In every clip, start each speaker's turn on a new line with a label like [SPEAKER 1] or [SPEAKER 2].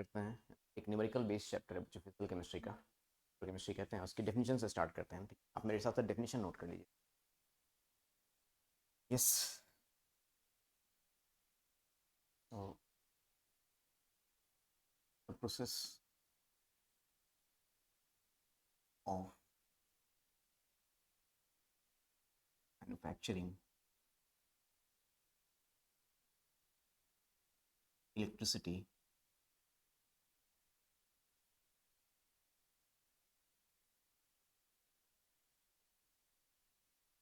[SPEAKER 1] करते हैं। एक न्यूमेरिकल बेस्ड चैप्टर है जो फिजिकल केमिस्ट्री का, जो केमिस्ट्री कहते हैं, उसकी डेफिनेशन से स्टार्ट करते हैं। ठीक, आप मेरे हिसाब से डेफिनेशन नोट कर लीजिए। यस, तो the process of manufacturing electricity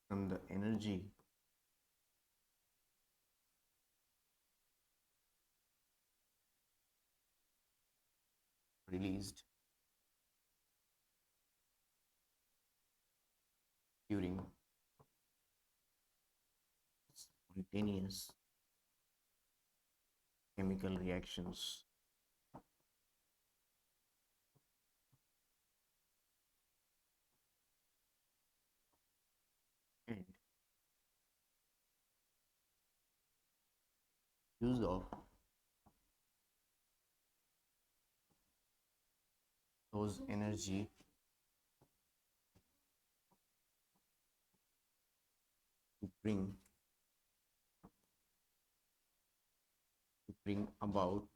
[SPEAKER 1] from the energy released during spontaneous chemical reactions and use of those energy to bring about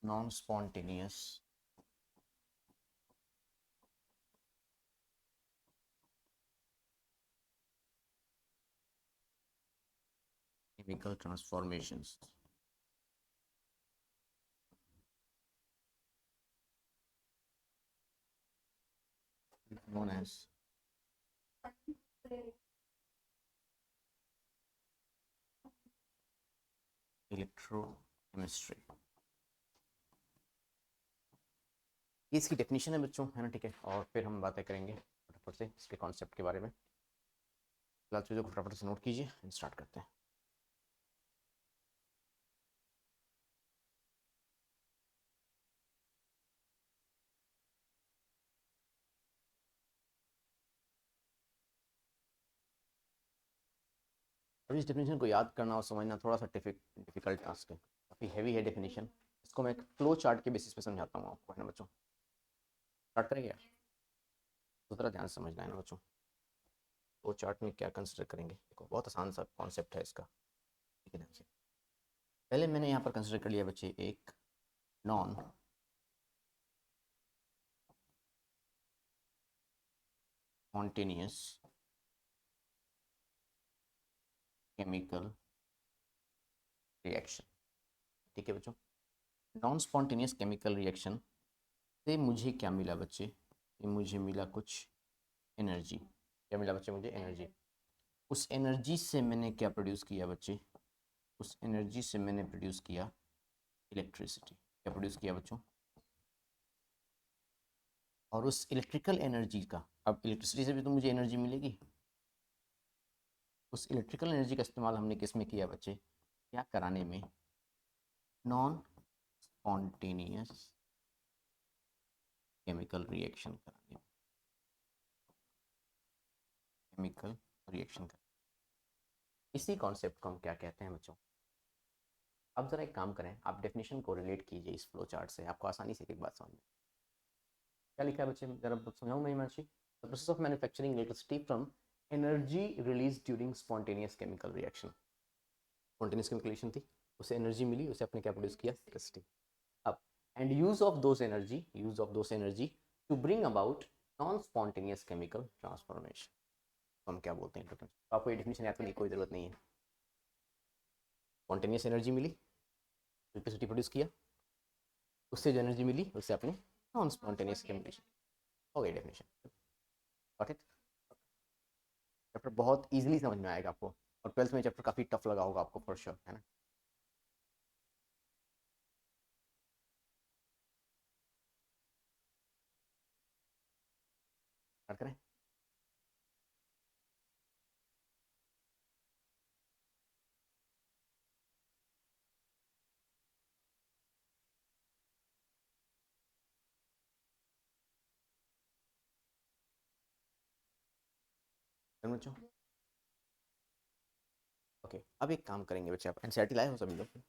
[SPEAKER 1] non-spontaneous chemical transformations known as electrochemistry. ये इसकी डेफिनेशन है बच्चों, है ना? ठीक है, और फिर हम बातें करेंगे फटाफट से इसके कॉन्सेप्ट के बारे में। फिलहाल चीज़ों को फटाफट से नोट कीजिए, स्टार्ट करते हैं। अब इस डेफिनेशन को याद करना और समझना थोड़ा सा डिफिकल्ट टास्क है, काफ़ी हैवी है डेफिनेशन। इसको मैं एक फ्लो चार्ट के बेसिस पे समझाता हूँ आपको, है ना बच्चों? स्टार्ट करेंगे? तो थोड़ा ध्यान से समझना है ना बच्चों। फ्लो चार्ट में क्या कंसिडर करेंगे, देखो बहुत आसान सा कॉन्सेप्ट है इसका, ठीक है ध्यान से। पहले मैंने यहाँ पर कंसिडर कर लिया बच्चे एक नॉन स्पॉन्टेनियस केमिकल रिएक्शन। ठीक है बच्चों, नॉन स्पॉन्टेनियस केमिकल रिएक्शन से मुझे क्या मिला बच्चे? ये मुझे मिला कुछ एनर्जी। क्या मिला बच्चे? मुझे एनर्जी। उस एनर्जी से मैंने क्या प्रोड्यूस किया बच्चे? उस एनर्जी से मैंने प्रोड्यूस किया इलेक्ट्रिसिटी। क्या प्रोड्यूस किया बच्चों? और उस इलेक्ट्रिकल एनर्जी का, अब इलेक्ट्रिसिटी से भी तो मुझे एनर्जी मिलेगी। उस इलेक्ट्रिकल एनर्जी का इस्तेमाल हमने किस में किया बच्चे? क्या कराने में? नॉन स्पॉन्टेनियस केमिकल रिएक्शन कराने में। केमिकल रिएक्शन कर, इसी कॉन्सेप्ट को हम क्या कहते हैं बच्चों? अब जरा एक काम करें, आप डेफिनेशन को रिलेट कीजिए इस फ्लो चार्ट से, आपको आसानी से एक बात समझ में। क्या लिखा है बच्चे, जरा समझाऊं मैं Himanshi? The process of manufacturing electricity from energy release during spontaneous chemical reaction. Spontaneous chemical reaction थी, उसे एनर्जी मिली, उसे अपने क्या प्रोड्यूस किया? इलेक्ट्रिसिटी। अब and use of those energy to bring about non spontaneous chemical transformation. तो हम क्या बोलते हैं? तो आपको ये डेफिनेशन याद करने की कोई जरूरत नहीं है। स्पॉन्टेनियस एनर्जी मिली, इलेक्ट्रिसिटी प्रोड्यूस किया, उससे जो एनर्जी मिली उससे अपने नॉन स्पॉन्टेनियस केमिकल हो गई डेफिनेशन। Got it? चैप्टर बहुत इजीली समझ में आएगा आपको, और ट्वेल्थ में चैप्टर काफ़ी टफ लगा होगा आपको फॉर श्योर, है ना? स्टार्ट करें? बच्चों ओके, अब एक काम करेंगे बच्चे, आप एनसीईआरटी लाए हो सभी लोग?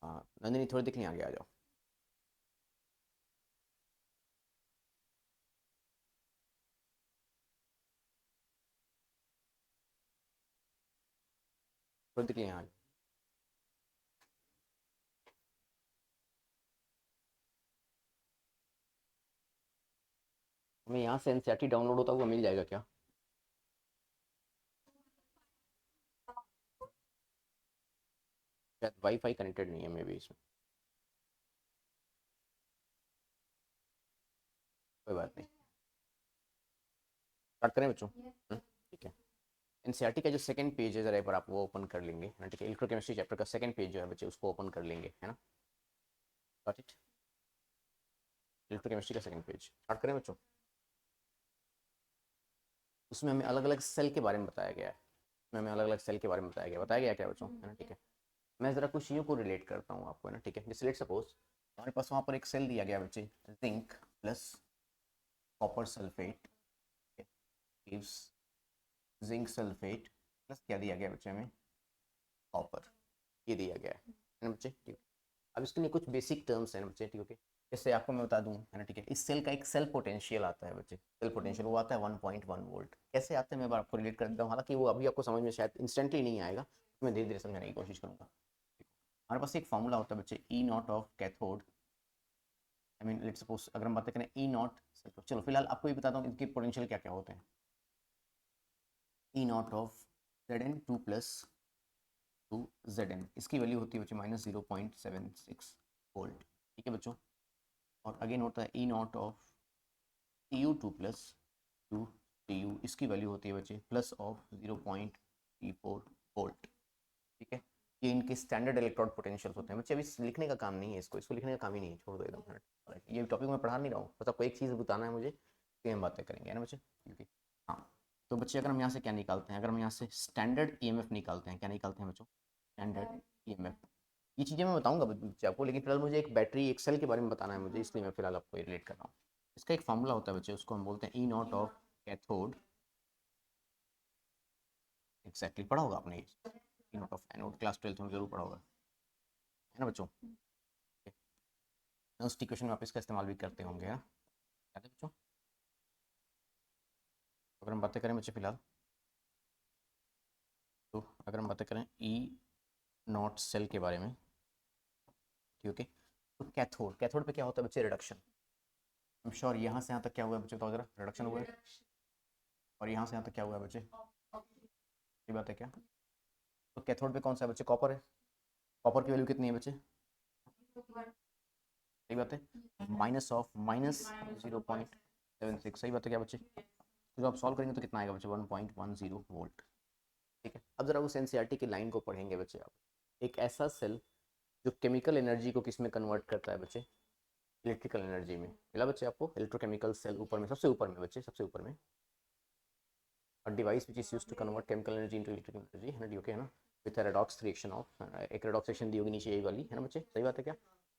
[SPEAKER 1] हाँ नंदिनी थोड़ी देख लें, आगे आ जाओ। थोड़ी देख लें, आ जाओ। हमें यहाँ से एनसीईआरटी डाउनलोड होता हुआ मिल जाएगा क्या? शायद वाईफाई कनेक्टेड नहीं है मे भी इसमें, कोई बात नहीं। स्टार्ट करें बच्चों? ठीक है। एनसीईआरटी का जो सेकंड पेज है, जरा एक बार आप वो ओपन कर लेंगे, है ना? ठीक है, इलेक्ट्रोकेमिस्ट्री चैप्टर का सेकंड पेज जो है बच्चे, उसको ओपन कर लेंगे, है ना? Got it? इलेक्ट्रोकेमिस्ट्री का सेकंड पेज स्टार्ट करें बच्चों। उसमें हमें अलग अलग सेल के बारे में बताया गया है। उसमें हमें अलग अलग सेल के बारे में बताया गया क्या बच्चों, है ना? ठीक है, मैं ज़रा कुछ चीज़ों को रिलेट करता हूँ आपको, है ना? ठीक है, जैसे लेट सपोज हमारे पास वहाँ पर एक सेल दिया गया बच्चे, zinc plus copper sulphate gives zinc sulphate plus क्या दिया गया बच्चे हमें, कॉपर, ये दिया गया है ना बच्चे? ठीक है, अब इसके लिए कुछ बेसिक टर्म्स हैं ना बच्चे, ठीक है? जैसे आपको मैं बता दूं, है ना? ठीक है, इस सेल का एक सेल पोटेंशियल आता है बच्चे, सेल पोटेंशियल वो आता है 1.1 वोल्ट। कैसे आता है मैं आपको रिलेट कर देता हूँ, हालांकि वो अभी आपको समझ में शायद इंस्टेंटली नहीं आएगा, मैं धीरे धीरे समझाने की कोशिश करूंगा। हमारे पास एक फॉर्मूला होता है बच्चे, E naught of cathode, I mean let's suppose अगर हम बात करें ई नॉट, चलो फिलहाल आपको ये बताता हूँ इनके पोटेंशियल क्या क्या होते हैं। E naught of Z N two plus two Z N, इसकी वैल्यू होती है बच्चे -0.76 वोल्ट, ठीक है बच्चों? और अगेन होता है E naught of T U two plus two T U, इसकी वैल्यू होती है बच्चे प्लस ऑफ 0.34 वोल्ट, ठीक है? ये इनके स्टैंडर्ड इलेक्ट्रोड पोटेंशियल होते हैं बच्चे। अभी लिखने का काम नहीं है, इसको लिखने का काम ही नहीं है, छोड़ दो एकदम। ये टॉपिक मैं पढ़ा नहीं रहा हूँ, बस आपको एक चीज़ बताना है मुझे, कि हम बातें करेंगे, है ना बच्चे? क्योंकि हाँ, तो बच्चे अगर हम यहाँ से क्या निकालते हैं, अगर हम यहाँ से स्टैंडर्ड ईएमएफ निकालते हैं, क्या निकालते हैं बच्चों? Standard EMF. ये चीज़ें मैं बताऊंगा बच्चे आपको, लेकिन फिलहाल मुझे एक बैटरी एक सेल के बारे में बताना है मुझे, इसलिए मैं फिलहाल आपको रिलेट कर रहा हूँ। इसका एक फार्मूला होता है बच्चे, उसको हम बोलते हैं E naught of cathode, exactly पढ़ा होगा आपने, E naught of anode class 12th में जरूर पढ़ा होगा, है ना बच्चों? उस इक्वेशन में आप इसका इस्तेमाल भी करते होंगे, है ना? याद है बच्चों? अगर हम बातें करें बच्चे फिलहाल, तो अगर हम बातें करें ई नॉट सेल के बारे में, ठीक है? तो कैथोड, कैथोड पे क्या होता है बच्चे? रिडक्शन। आई एम श्योर यहाँ से यहाँ तक क्या हुआ है बच्चे, तो जरा रिडक्शन हुआ है, और यहाँ से यहाँ तक क्या हुआ है बच्चे? ये बात है क्या? तो कैथोड पे कौन सा है बच्चे? कॉपर है। कॉपर की वैल्यू कितनी है बच्चे? सही बात है, -0.76, सही बात है क्या बच्चे? तो जब आप सॉल्व करेंगे तो कितना आएगा बच्चे? 1.10 वोल्ट, ठीक है? अब जरा उस एनसीईआरटी की लाइन को पढ़ेंगे बच्चे आप। एक ऐसा सेल जो केमिकल एनर्जी को किस में कन्वर्ट करता है बच्चे? इलेक्ट्रिकल एनर्जी में। मिला बच्चे आपको? इलेक्ट्रोकेमिकल सेल ऊपर में, सबसे ऊपर में बच्चे, सबसे ऊपर में, a device which is used to convert chemical energy into electrical energy, है ना? ओके है ना? विथ रेडॉक्स रिएक्शन ऑफ, एक रेडॉक्स रिएक्शन दी होगी नीचे ये वाली, है ना बच्चे? सही बात है क्या?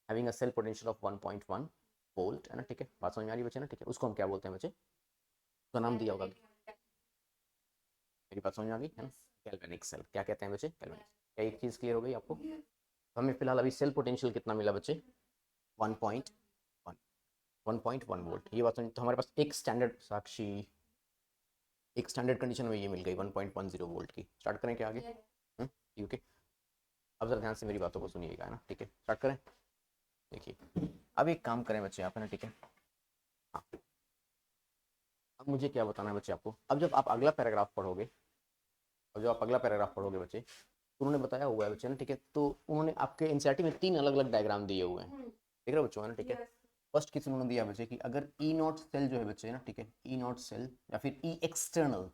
[SPEAKER 1] Having a cell potential of 1.1 volt, है ना? ठीक है, बात समझ में आ रही बच्चे ना? ठीक है, उसको हम क्या बोलते हैं बच्चे? उसका नाम दिया होगा, मेरी बात समझ में आ गई है ना? गैल्वेनिक सेल, क्या कहते हैं बच्चे? गैल्वेनिक। क्या एक चीज़ क्लियर हो गई आपको? तो हमें फिलहाल अभी सेल पोटेंशियल कितना मिला बच्चे? 1.1, 1.1 वोल्ट, ये बात समझ? तो हमारे पास एक स्टैंडर्ड साक्षी, एक स्टैंडर्ड कंडीशन में ये मिल गई 1.10 वोल्ट की। स्टार्ट करें क्या आगे? ठीक है, अब जरा ध्यान से मेरी बातों को सुनिएगा, है ना? ठीक है, स्टार्ट करें। देखिए, अब एक काम करें बच्चे आप, है ना? ठीक है, हाँ, अब मुझे क्या बताना है बच्चे आपको? अब जब आप अगला पैराग्राफ पढ़ोगे, अब जब आप अगला पैराग्राफ पढ़ोगे बच्चे, तो उन्होंने बताया हुआ है बच्चे ना, ठीक है? तो उन्होंने आपके एनसीईआरटी में 3 अलग अलग डायग्राम दिए हुए हैं, देख रहे हो बच्चों, है ना? ठीक है, फर्स्ट किसी उन्होंने दिया बच्चे कि अगर ई नॉट सेल जो है बच्चे, ना ठीक है, ई नॉट सेल या फिर ई एक्सटर्नल,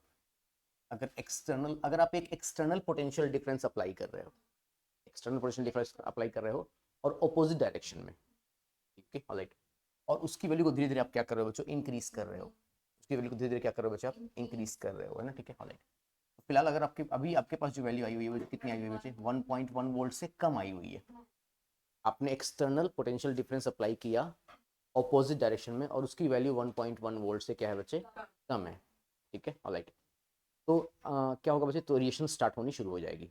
[SPEAKER 1] अगर एक्सटर्नल, अगर आप एक एक्सटर्नल पोटेंशियल डिफरेंस अप्लाई कर रहे हो, एक्सटर्नल पोटेंशियल डिफरेंस अप्लाई कर रहे हो और अपोजिट डायरेक्शन में, ठीक है, ऑलराइट, और उसकी वैल्यू को धीरे धीरे आप क्या कर रहे हो बच्चों? इंक्रीज कर रहे हो, उसकी वैल्यू को धीरे धीरे क्या कर रहे हो बच्चे? आप इंक्रीज कर रहे हो, है ना? ठीक है, ऑलराइट। तो फिलहाल अगर आपके अभी आपके पास जो वैल्यू आई हुई है वो कितनी आई हुई है बच्चे? 1.1 वोल्ट से कम आई हुई है। आपने एक्सटर्नल पोटेंशियल डिफरेंस अप्लाई किया ऑपोजिट डायरेक्शन में, और उसकी वैल्यू 1.1 वोल्ट से क्या है बच्चे? कम है, ठीक है, ऑलराइट। क्या होगा बच्चे, तो रिएक्शन स्टार्ट होनी शुरू हो जाएगी।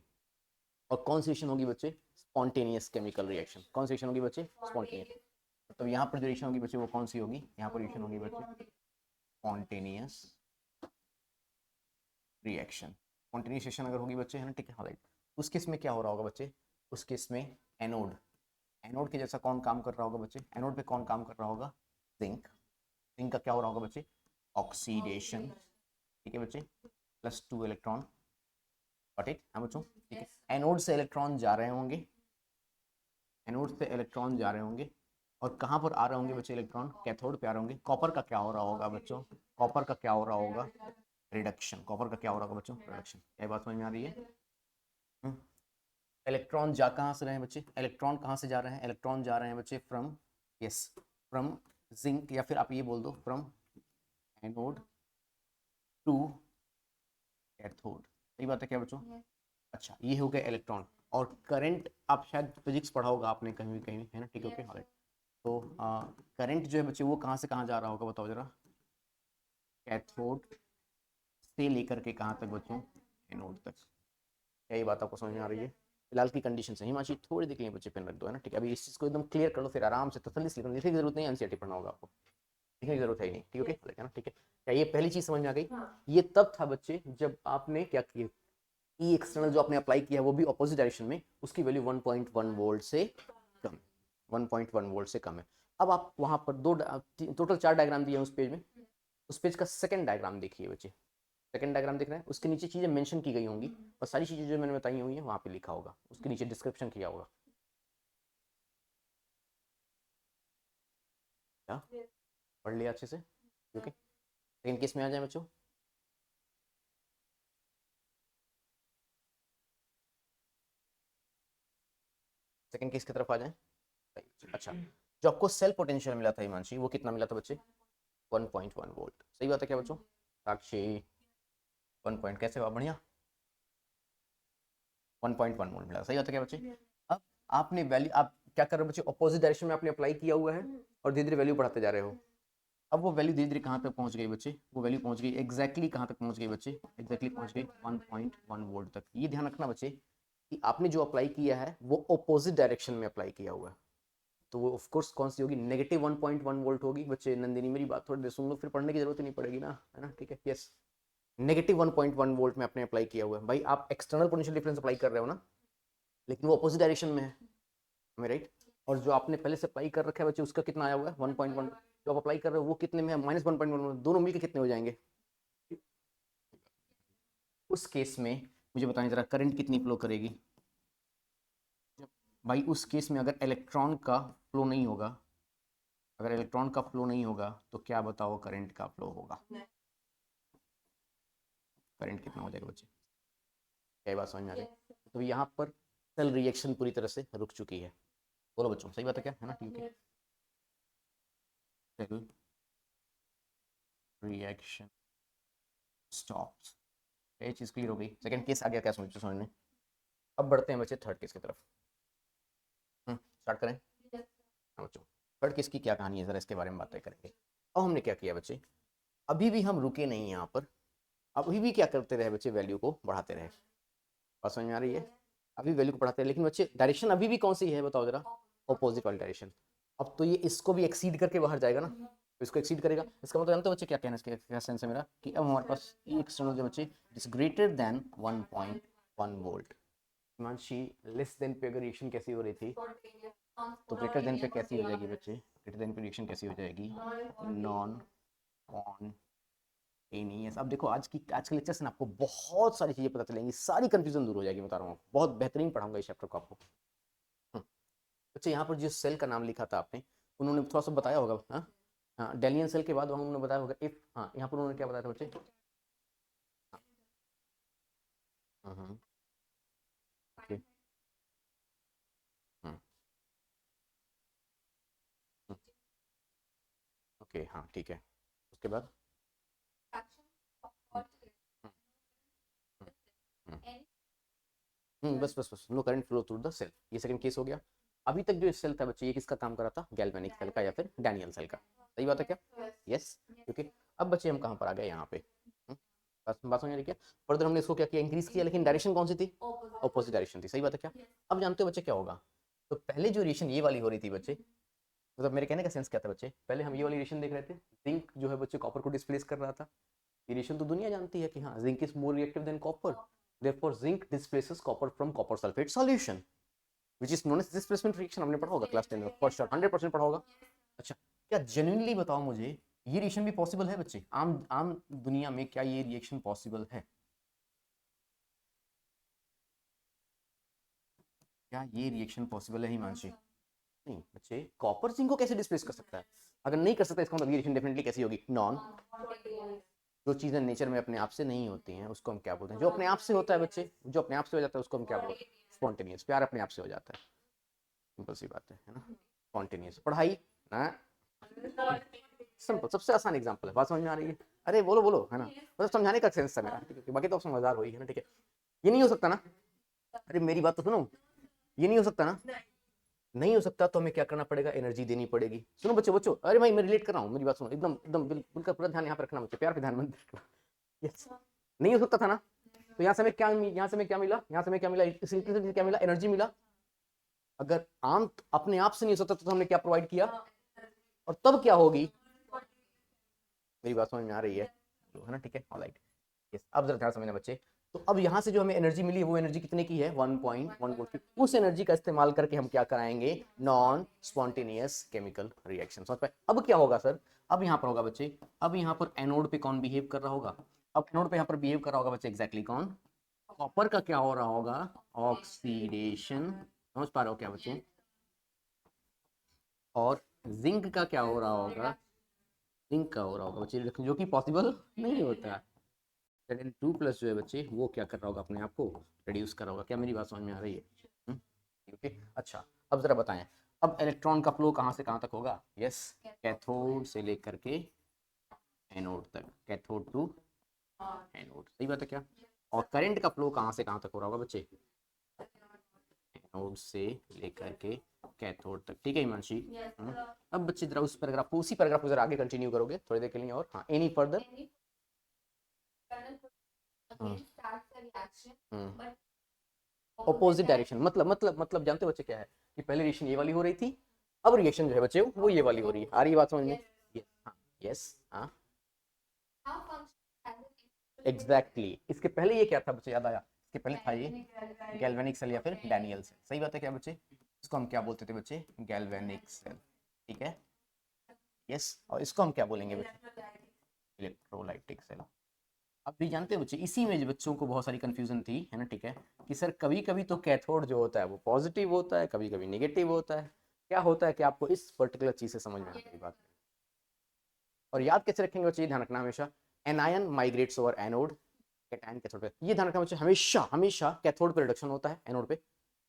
[SPEAKER 1] और कौन सी रिएक्शन होगी बच्चे, स्पॉन्टेनियस केमिकल रिएक्शन। कौन सी रिएक्शन होगी बच्चे, स्पॉन्टेनियस। तो यहाँ पर जो रिएक्शन होगी बच्चे वो कौन सी होगी, यहाँ पर रिएक्शन होगी बच्चे स्पॉन्टेनियस रिएक्शन। स्पॉन्टेनियस रिएक्शन अगर होगी बच्चे, है ना, ठीक है, राइट। उस केस में क्या हो रहा होगा बच्चे, उस केस में एनोड, एनोड के जैसा कौन काम कर रहा होगा बच्चे, एनोड पे कौन काम कर रहा होगा, जिंक। जिंक का क्या हो रहा होगा बच्चे, ऑक्सीडेशन, ठीक है बच्चे, +2 इलेक्ट्रॉन, गॉट इट, हाँ बच्चों, ठीक है। एनोड से इलेक्ट्रॉन जा रहे होंगे, एनोड से इलेक्ट्रॉन जा रहे होंगे, और कहाँ पर आ रहे होंगे बच्चे इलेक्ट्रॉन, कैथोड पे आ रहे होंगे। कॉपर का क्या हो रहा होगा बच्चों, कॉपर का क्या हो रहा होगा, रिडक्शन। कॉपर का क्या हो रहा होगा बच्चों, रिडक्शन। क्या बात समझ में आ रही है। इलेक्ट्रॉन जा कहाँ से रहे हैं बच्चे, इलेक्ट्रॉन कहाँ से जा रहे हैं, इलेक्ट्रॉन जा रहे हैं बच्चे फ्रॉम, यस, फ्रॉम जिंक, या फिर आप ये बोल दो फ्रॉम एनोड टू कैथोड। सही बात है क्या बच्चों। अच्छा, ये हो गया इलेक्ट्रॉन। और करंट, आप शायद फिजिक्स पढ़ा होगा आपने कहीं भी कहीं, है ना, ठीक है, ओके, ऑलराइट। तो करंट जो है बच्चे वो कहाँ से कहाँ जा रहा होगा, बताओ जरा। कैथोड से लेकर के कहाँ तक बच्चों, एनोड तक। क्या ये बात आपको समझ में आ रही है। फिलहाल की कंडीशन से हिमांशी थोड़ी देर के लिए बच्चे पेन रख दो, है ना, ठीक है। अभी इस चीज़ को एकदम क्लियर कर लो, फिर आराम से तसल्ली से लिखने की जरूरत नहीं, एनसीईआरटी पढ़ना होगा आपको, लिखने की जरूरत है ही नहीं, ठीक है, है ना, ठीक है। क्या ये पहली चीज़ समझ में आ गई। ये तब था बच्चे जब आपने क्या किया, ई एक्सटर्नल जो आपने अप्लाई किया वो भी अपोजिट डायरेक्शन में, उसकी वैल्यू 1.1 वोल्ट से कम, 1.1 वोल्ट से कम है। अब आप वहां पर टोटल 4 डायग्राम दिए हैं उस पेज में। उस पेज का सेकंड डायग्राम देखिए बच्चे, सेकंड डायग्राम दिख रहा है, उसके नीचे चीजें मेंशन की गई होंगी, और सारी चीजें जो मैंने बताई हुई है वहां पे लिखा होगा, उसके नीचे डिस्क्रिप्शन किया होगा। क्या पढ़ लिया अच्छे से, ओके। सेकंड केस में आ जाए बच्चों, सेकंड केस की तरफ आ जाए। अच्छा, जो आपको सेल पोटेंशियल मिला था हिमांशी, वो कितना मिला था बच्चे, 1.1 वोल्ट। सही बात है क्या बच्चों, साक्षी 1 पॉइंट कैसे हुआ, बढ़िया, 1.1 वोल्ट मिला, सही बात है क्या बच्चे। अब आपने वैल्यू, आप क्या कर रहे हो बच्चे, अपोजिट डायरेक्शन में आपने अप्लाई किया हुआ है, और धीरे धीरे वैल्यू बढ़ाते जा रहे हो। अब वो वैल्यू धीरे धीरे कहाँ तक पहुंच गई बच्चे, वो वैल्यू पहुंच गई एग्जैक्टली कहाँ तक पहुंच गई बच्चे, एग्जैक्टली पहुंच गई 1.1 वोल्ट तक। ये ध्यान रखना बच्चे कि आपने जो अप्लाई किया है वो अपोजिट डायरेक्शन में अप्लाई किया हुआ है, तो वो ऑफ कोर्स कौन सी होगी, नेगेटिव 1.1 वोल्ट होगी बच्चे। नंदिनी मेरी बात थोड़ी देर सुन लो, फिर पढ़ने की जरूरत ही नहीं पड़ेगी ना, है ना, ठीक है, यस। नेगेटिव 1.1 वोल्ट में आपने अप्लाई किया हुआ है भाई, आप एक्सटर्नल पोटेंशियल डिफरेंस अप्लाई कर रहे हो ना, लेकिन वो अपोजिट डायरेक्शन में है, राइट। और जो आपने पहले से अप्लाई कर रखा है बच्चे, उसका कितना आया हुआ है 1.1, जो आप अप्लाई कर रहे हो वो कितने में है, -1.1, दोनों मिलकर कितने हो जाएंगे। उस केस में मुझे बताएं जरा, करंट कितनी फ्लो करेगी भाई। उस केस में अगर इलेक्ट्रॉन का फ्लो नहीं होगा, अगर इलेक्ट्रॉन का फ्लो नहीं होगा तो क्या बताओ करंट का फ्लो होगा, करंट कितना हो जाएगा बच्चे। क्या बात समझ में आ रही है। तो यहाँ पर सेल रिएक्शन पूरी तरह से रुक चुकी है। बोलो बच्चों, सही बात है क्या, है ना, ठीक है। सेल रिएक्शन स्टॉप्स, ये चीज़ क्लियर हो गई। सेकंड केस आ गया क्या समझ में। अब बढ़ते हैं बच्चे थर्ड केस की तरफ। स्टार्ट करें। हाँ बच्चों, थर्ड केस की क्या कहानी है, जरा इसके बारे में बातें करेंगे। अब हमने क्या किया बच्चे, अभी भी हम रुके नहीं यहाँ पर, अभी भी क्या करते रहे बच्चे, वैल्यू को बढ़ाते रहे। बात समझ में आ रही है, अभी वैल्यू को बढ़ाते रहे, लेकिन बच्चे डायरेक्शन अभी भी कौन सी है बताओ जरा, अपोजिट वाली डायरेक्शन। अब तो ये इसको भी एक्सीड करके बाहर जाएगा ना, तो इसको एक्सीड करेगा, इसका मतलब जानते हो बच्चे क्या कहना है, इसके क्या सेंस है मेरा, कि अब हमारे पास ई एक्सटर्नल जो बच्चे is greater than 1.1 volt. Himanshi, less than पे अगर रिएक्शन कैसी हो रही थी, तो ग्रेटर देन पे कैसी हो जाएगी बच्चे, ग्रेटर देन पे रिएक्शन कैसी हो जाएगी, नॉन स्पॉन्टेनियस। अब देखो आज के लेक्चर से ना आपको बहुत सारी चीजें पता चलेंगी, सारी कंफ्यूजन दूर हो जाएगी, बता रहा हूँ, बहुत बेहतरीन पढ़ाऊंगा इस चैप्टर को आपको। बच्चे यहाँ पर जिस सेल का नाम लिखा था आपने, उन्होंने थोड़ा सा बताया होगा, हाँ हाँ, डेलियन सेल के बाद उन्होंने बताया होगा इफ, हाँ यहाँ पर उन्होंने क्या बताया था बच्चे, हाँ, ओके, ओके, हाँ ठीक है, उसके बाद बस बस बस, no current flow through the cell, ये सेकंड केस हो गया। अभी तक जो सेल था बच्चे, ये किसका काम कर रहा था, गैल्वेनिक सेल का या फिर डैनियल सेल का। सही बात है क्या, यस, क्योंकि अब बच्चे हम कहाँ पर आ गए, यहाँ पे बात समझ रही क्या? फर्दर हमने इसको क्या किया, इंक्रीज किया, लेकिन डायरेक्शन कौन सी थी? ऑपोजिट डायरेक्शन थी। सही बात है क्या? अब जानते हो बच्चे क्या होगा? तो पहले जो रिएक्शन ये वाली हो रही थी बच्चे, मतलब मेरे कहने का सेंस क्या था बच्चे, पहले हम ये वाली रिएक्शन देख रहे थे, जिंक जो है बच्चे कॉपर को डिस्प्लेस कर रहा था। ये रिएक्शन तो दुनिया जानती है कि हाँ, zinc is more reactive than copper, therefore zinc displaces copper from copper sulphate solution, which is known as displacement reaction. हमने पढ़ा होगा क्लास 10 में, फॉर श्योर 100% पढ़ा होगा। अच्छा, क्या जेन्युइनली बताओ मुझे, ये रिएक्शन भी पॉसिबल है बच्चे? आम आम दुनिया में क्या ये रिएक्शन पॉसिबल है? क्या ये रिएक्शन पॉसिबल है हिमांशी? नहीं बच्चे, कॉपर जिंक को कैसे डिस्प्लेस कर सकता है? अगर नहीं कर सकता, इसका मतलब ये रिएक्शन डेफिनेटली कैसी होगी? नॉन। जो चीजें नेचर में अपने आप से नहीं होती हैं उसको हम क्या बोलते हैं? जो अपने आप से होता है बच्चे, जो अपने आप से हो जाता है उसको हम क्या बोलते हैं? स्पॉन्टेनियस। प्यार अपने आप से हो जाता है, सिंपल सी बात है ना? स्पॉन्टेनियस। पढ़ाई ना, सिंपल, सबसे आसान एग्जांपल है। बात समझ में आ रही है? अरे बोलो बोलो, है ना? मतलब समझाने का सेंस था मेरा, ठीक है? बाकी तो समझदार हो ही है ना, ठीक है? ये नहीं हो सकता ना? अरे मेरी बात तो सुनो, ये नहीं हो सकता ना? नहीं हो सकता तो हमें क्या करना पड़ेगा? एनर्जी देनी पड़ेगी। सुनो बच्चों बच्चों, अरे भाई मैं रिलेट कर रहा हूँ, मेरी बात सुनो, एकदम एकदम बिल्कुल का पूरा ध्यान यहाँ पे रखना बच्चे, प्यार पे ध्यान मत रखना। यस, नहीं हो सकता था ना? तो यहाँ से हमें क्या, यहाँ से हमें क्या मिला? यहाँ से हमें क्या मिला? इस रीति से क्या मिला? एनर्जी मिला। अगर आम अपने आप से नहीं हो सकता तो हमने क्या प्रोवाइड किया? और तब क्या होगी? मेरी बात समझ में आ रही है ना? ठीक है, ऑलराइट। यस, अब जरा ध्यान समझना बच्चे। तो अब यहाँ से जो हमें एनर्जी मिली है वो एनर्जी कितने की है? 1.1 वोल्ट की। उस एनर्जी का इस्तेमाल करके हम क्या कराएंगे? Non spontaneous chemical reaction. समझ पाए? अब क्या होगा सर? अब यहाँ पर होगा बच्चे, अब यहाँ पर एनोड पे कौन बिहेव कर रहा होगा? अब एनोड पे यहाँ पर बिहेव कर रहा होगा बच्चे एग्जैक्टली कौन? कॉपर का क्या हो रहा होगा? ऑक्सीडेशन। समझ पा रहे हो क्या बच्चे? और जिंक का क्या हो रहा होगा? जिंक का हो रहा होगा बच्चे, जो कि पॉसिबल नहीं होता। सेकेंड 2 प्लस जो है बच्चे, वो क्या कर रहा होगा? अपने आप को रिड्यूस कर रहा होगा। क्या मेरी बात समझ में आ रही है? ओके, अच्छा, अब जरा बताएं, अब इलेक्ट्रॉन का फ्लो कहाँ से कहाँ तक होगा? यस, कैथोड से लेकर के एनोड तक, कैथोड टू एनोड। सही बात है क्या? और करंट का फ्लो कहाँ से कहाँ तक हो रहा होगा बच्चे? एनोड से लेकर के कैथोड तक। ठीक है हिमांशी? अब बच्चे जरा उस पैराग्राफ को, उसी पैराग्राफ को जरा आगे कंटिन्यू करोगे थोड़ी देर के लिए, और हाँ, एनी फर्दर? ऑपोजिट डायरेक्शन, मतलब जानते हो बच्चे क्या है? कि पहले रिएक्शन ये वाली हो रही थी, अब रिएक्शन जो है बच्चे वो ये वाली हो रही है। आ रही है बात समझ में? यस, हाँ, एग्जैक्टली। इसके पहले ये क्या था बच्चे, याद आया? इसके पहले था ये गैल्वेनिक सेल या फिर डैनियल सेल। सही बात है क्या बच्चे? इसको हम क्या बोलते थे बच्चे? Galvanic cell. ठीक है, यस। और इसको हम क्या बोलेंगे बच्चे? Electrolytic cell. अब भी जानते हो बच्चे, इसी में बच्चों को बहुत सारी कंफ्यूजन थी, है ना? ठीक है, कि सर कभी कभी तो कैथोड जो होता है वो पॉजिटिव होता है, कभी कभी नेगेटिव होता है। क्या होता है कि आपको इस पर्टिकुलर चीज से समझ में आने की बात। और याद कैसे रखेंगे बच्चे? ध्यान रखना हमेशा, anion migrates over anode, cation cathode पे। ये ध्यान रखना बच्चे, हमेशा हमेशा कैथोड पे रिडक्शन होता है, एनोड पे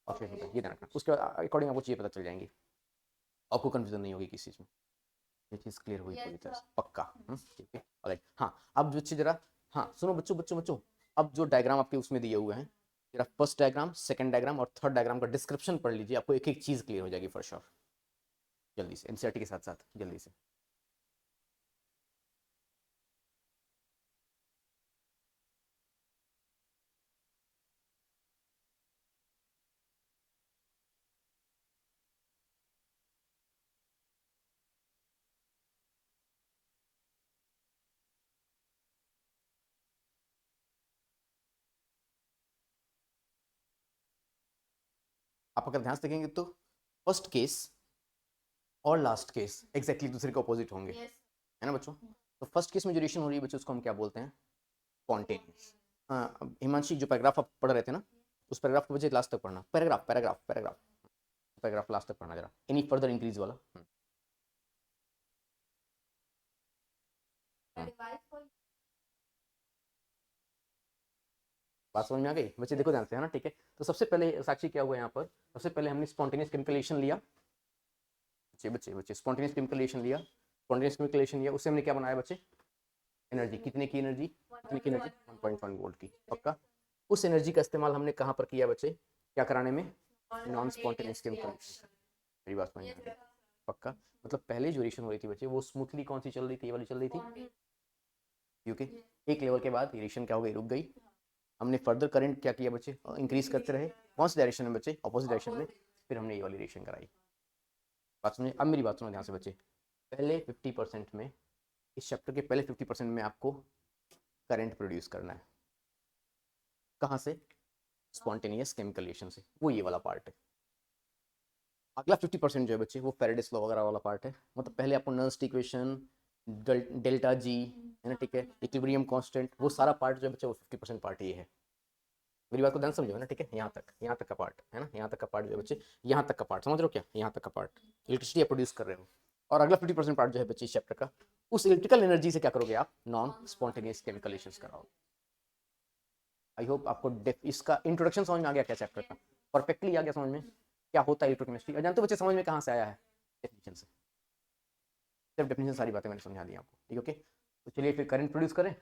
[SPEAKER 1] ऑक्सीडेशन होता है। ये ध्यान रखना, उसके अकॉर्डिंग आपको चीजें पता चल जाएंगी, आपको कंफ्यूजन नहीं होगी किसी चीज में। ये चीज क्लियर हुई पूरी तरह से? पक्का? ठीक है, ऑलराइट। हाँ, अब बच्चे जरा, हाँ सुनो बच्चों बच्चों बच्चों, अब जो डायग्राम आपके उसमें दिए हुए हैं, जरा फर्स्ट डायग्राम, सेकंड डायग्राम और थर्ड डायग्राम का डिस्क्रिप्शन पढ़ लीजिए, आपको एक एक चीज क्लियर हो जाएगी फॉर श्योर। जल्दी से एनसीईआरटी के साथ साथ जल्दी से। आप अगर ध्यान से देखेंगे तो फर्स्ट केस और लास्ट केस एग्जैक्टली दूसरे के ऑपोजिट होंगे, है ना बच्चों? तो फर्स्ट केस में जो रिएक्शन हो रही है बच्चों, उसको हम क्या बोलते हैं? स्पॉन्टेनियस। हाँ, हिमांशी जो पैराग्राफ आप पढ़ रहे थे ना, उस पैराग्राफ को बच्चे लास्ट तक पढ़ना, paragraph paragraph paragraph paragraph last तक पढ़ना जरा, एनी फर्दर इंक्रीज वाला। बात समझ में आ गई बच्चे? देखो ध्यान से, है ना? ठीक है, तो सबसे पहले साक्षी क्या हुआ यहाँ पर? सबसे पहले हमने स्पॉन्टेनियस केमिकल रिएक्शन लिया, बच्चे बच्चे बच्चे, स्पॉन्टेनियस केमिकल रिएक्शन लिया, स्पॉन्टेनियस केमिकल रिएक्शन लिया, उससे हमने क्या बनाया बच्चे? एनर्जी। कितने की एनर्जी? कितने की एनर्जी? 1.1 वोल्ट की। पक्का? उस एनर्जी का इस्तेमाल हमने कहाँ पर किया बच्चे? क्या कराने में? Non spontaneous chemical reaction. मेरी बात समझ में आ गई? पक्का? मतलब पहले जो रिएक्शन हो रही थी बच्चे वो स्मूथली कौन सी चल रही थी? ये वाली चल रही थी, क्योंकि एक लेवल के बाद रिएक्शन क्या हो गई, रुक गई। हमने फर्दर करंट क्या किया बच्चे, इंक्रीज करते रहे। कौन सी डायरेक्शन में बच्चे, अपोजिट डायरेक्शन में। फिर हमने ये वाली रिएक्शन कराई। बात समझे, अब मेरी बात सुनो ध्यान से बच्चे। पहले 50% में, इस चैप्टर के पहले 50% में आपको करंट प्रोड्यूस करना है। कहाँ से, स्पॉन्टेनियस केमिकल रिएक्शन से, वो ये वाला पार्ट है। अगला 50% जो है बच्चे, वो फेरेडेस लॉ वगैरह वाला पार्ट है। मतलब पहले आपको नर्स्ट इक्वेशन, डेल्टा जी, है ना, ठीक है, इक्विलिब्रियम कांस्टेंट, वो सारा पार्ट जो है बच्चे, वो 50% पार्ट ये है। मेरी बात को ध्यान समझो ना, ठीक है, यहाँ तक का पार्ट है ना, यहाँ तक का पार्ट जो है बच्चे, यहाँ तक का पार्ट समझ रहे हो क्या, यहाँ तक का पार्ट इलेक्ट्रिसिटी प्रोड्यूस कर रहे हो। और अगला 50% पार्ट जो है बच्चे इस चैप्टर का, उस इलेक्ट्रिकल एनर्जी से क्या करोगे आप, नॉन स्पॉन्टेनियस केमिकल रिएक्शंस कराओगे। आई होप आपको इसका इंट्रोडक्शन समझ में आ गया क्या चैप्टर का, परफेक्टली आ गया समझ में क्या होता है इलेक्ट्रोकेमिस्ट्री। और जानते हो बच्चे समझ में कहाँ से आया है, डेफिनेशन से। सिर्फ डेफिनेशन सारी बातें मैंने समझा दी आपको, ठीक है, ओके। तो चलिए फिर करंट प्रोड्यूस करें,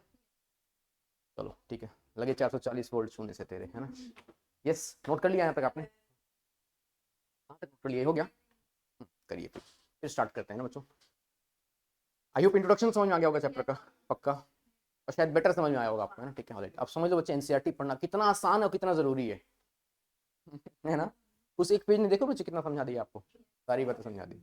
[SPEAKER 1] चलो ठीक है। लगे 440 वोल्ट शून्य से तेरे, है ना। यस, नोट कर लिया यहाँ तक आपने, कहाँ तक नोट कर लिया, हो गया। करिए फिर स्टार्ट करते हैं ना बच्चों। आई होप इंट्रोडक्शन समझ में आ गया होगा चैप्टर का, पक्का। और शायद बेटर समझ में आया होगा आपको, है ना, ठीक है, ऑलराइट। अब समझ लो बच्चे, एनसीईआरटी पढ़ना कितना आसान और कितना जरूरी है ना। उस एक पेज ने देखो बच्चे कितना समझा दिया आपको, सारी बातें समझा दी।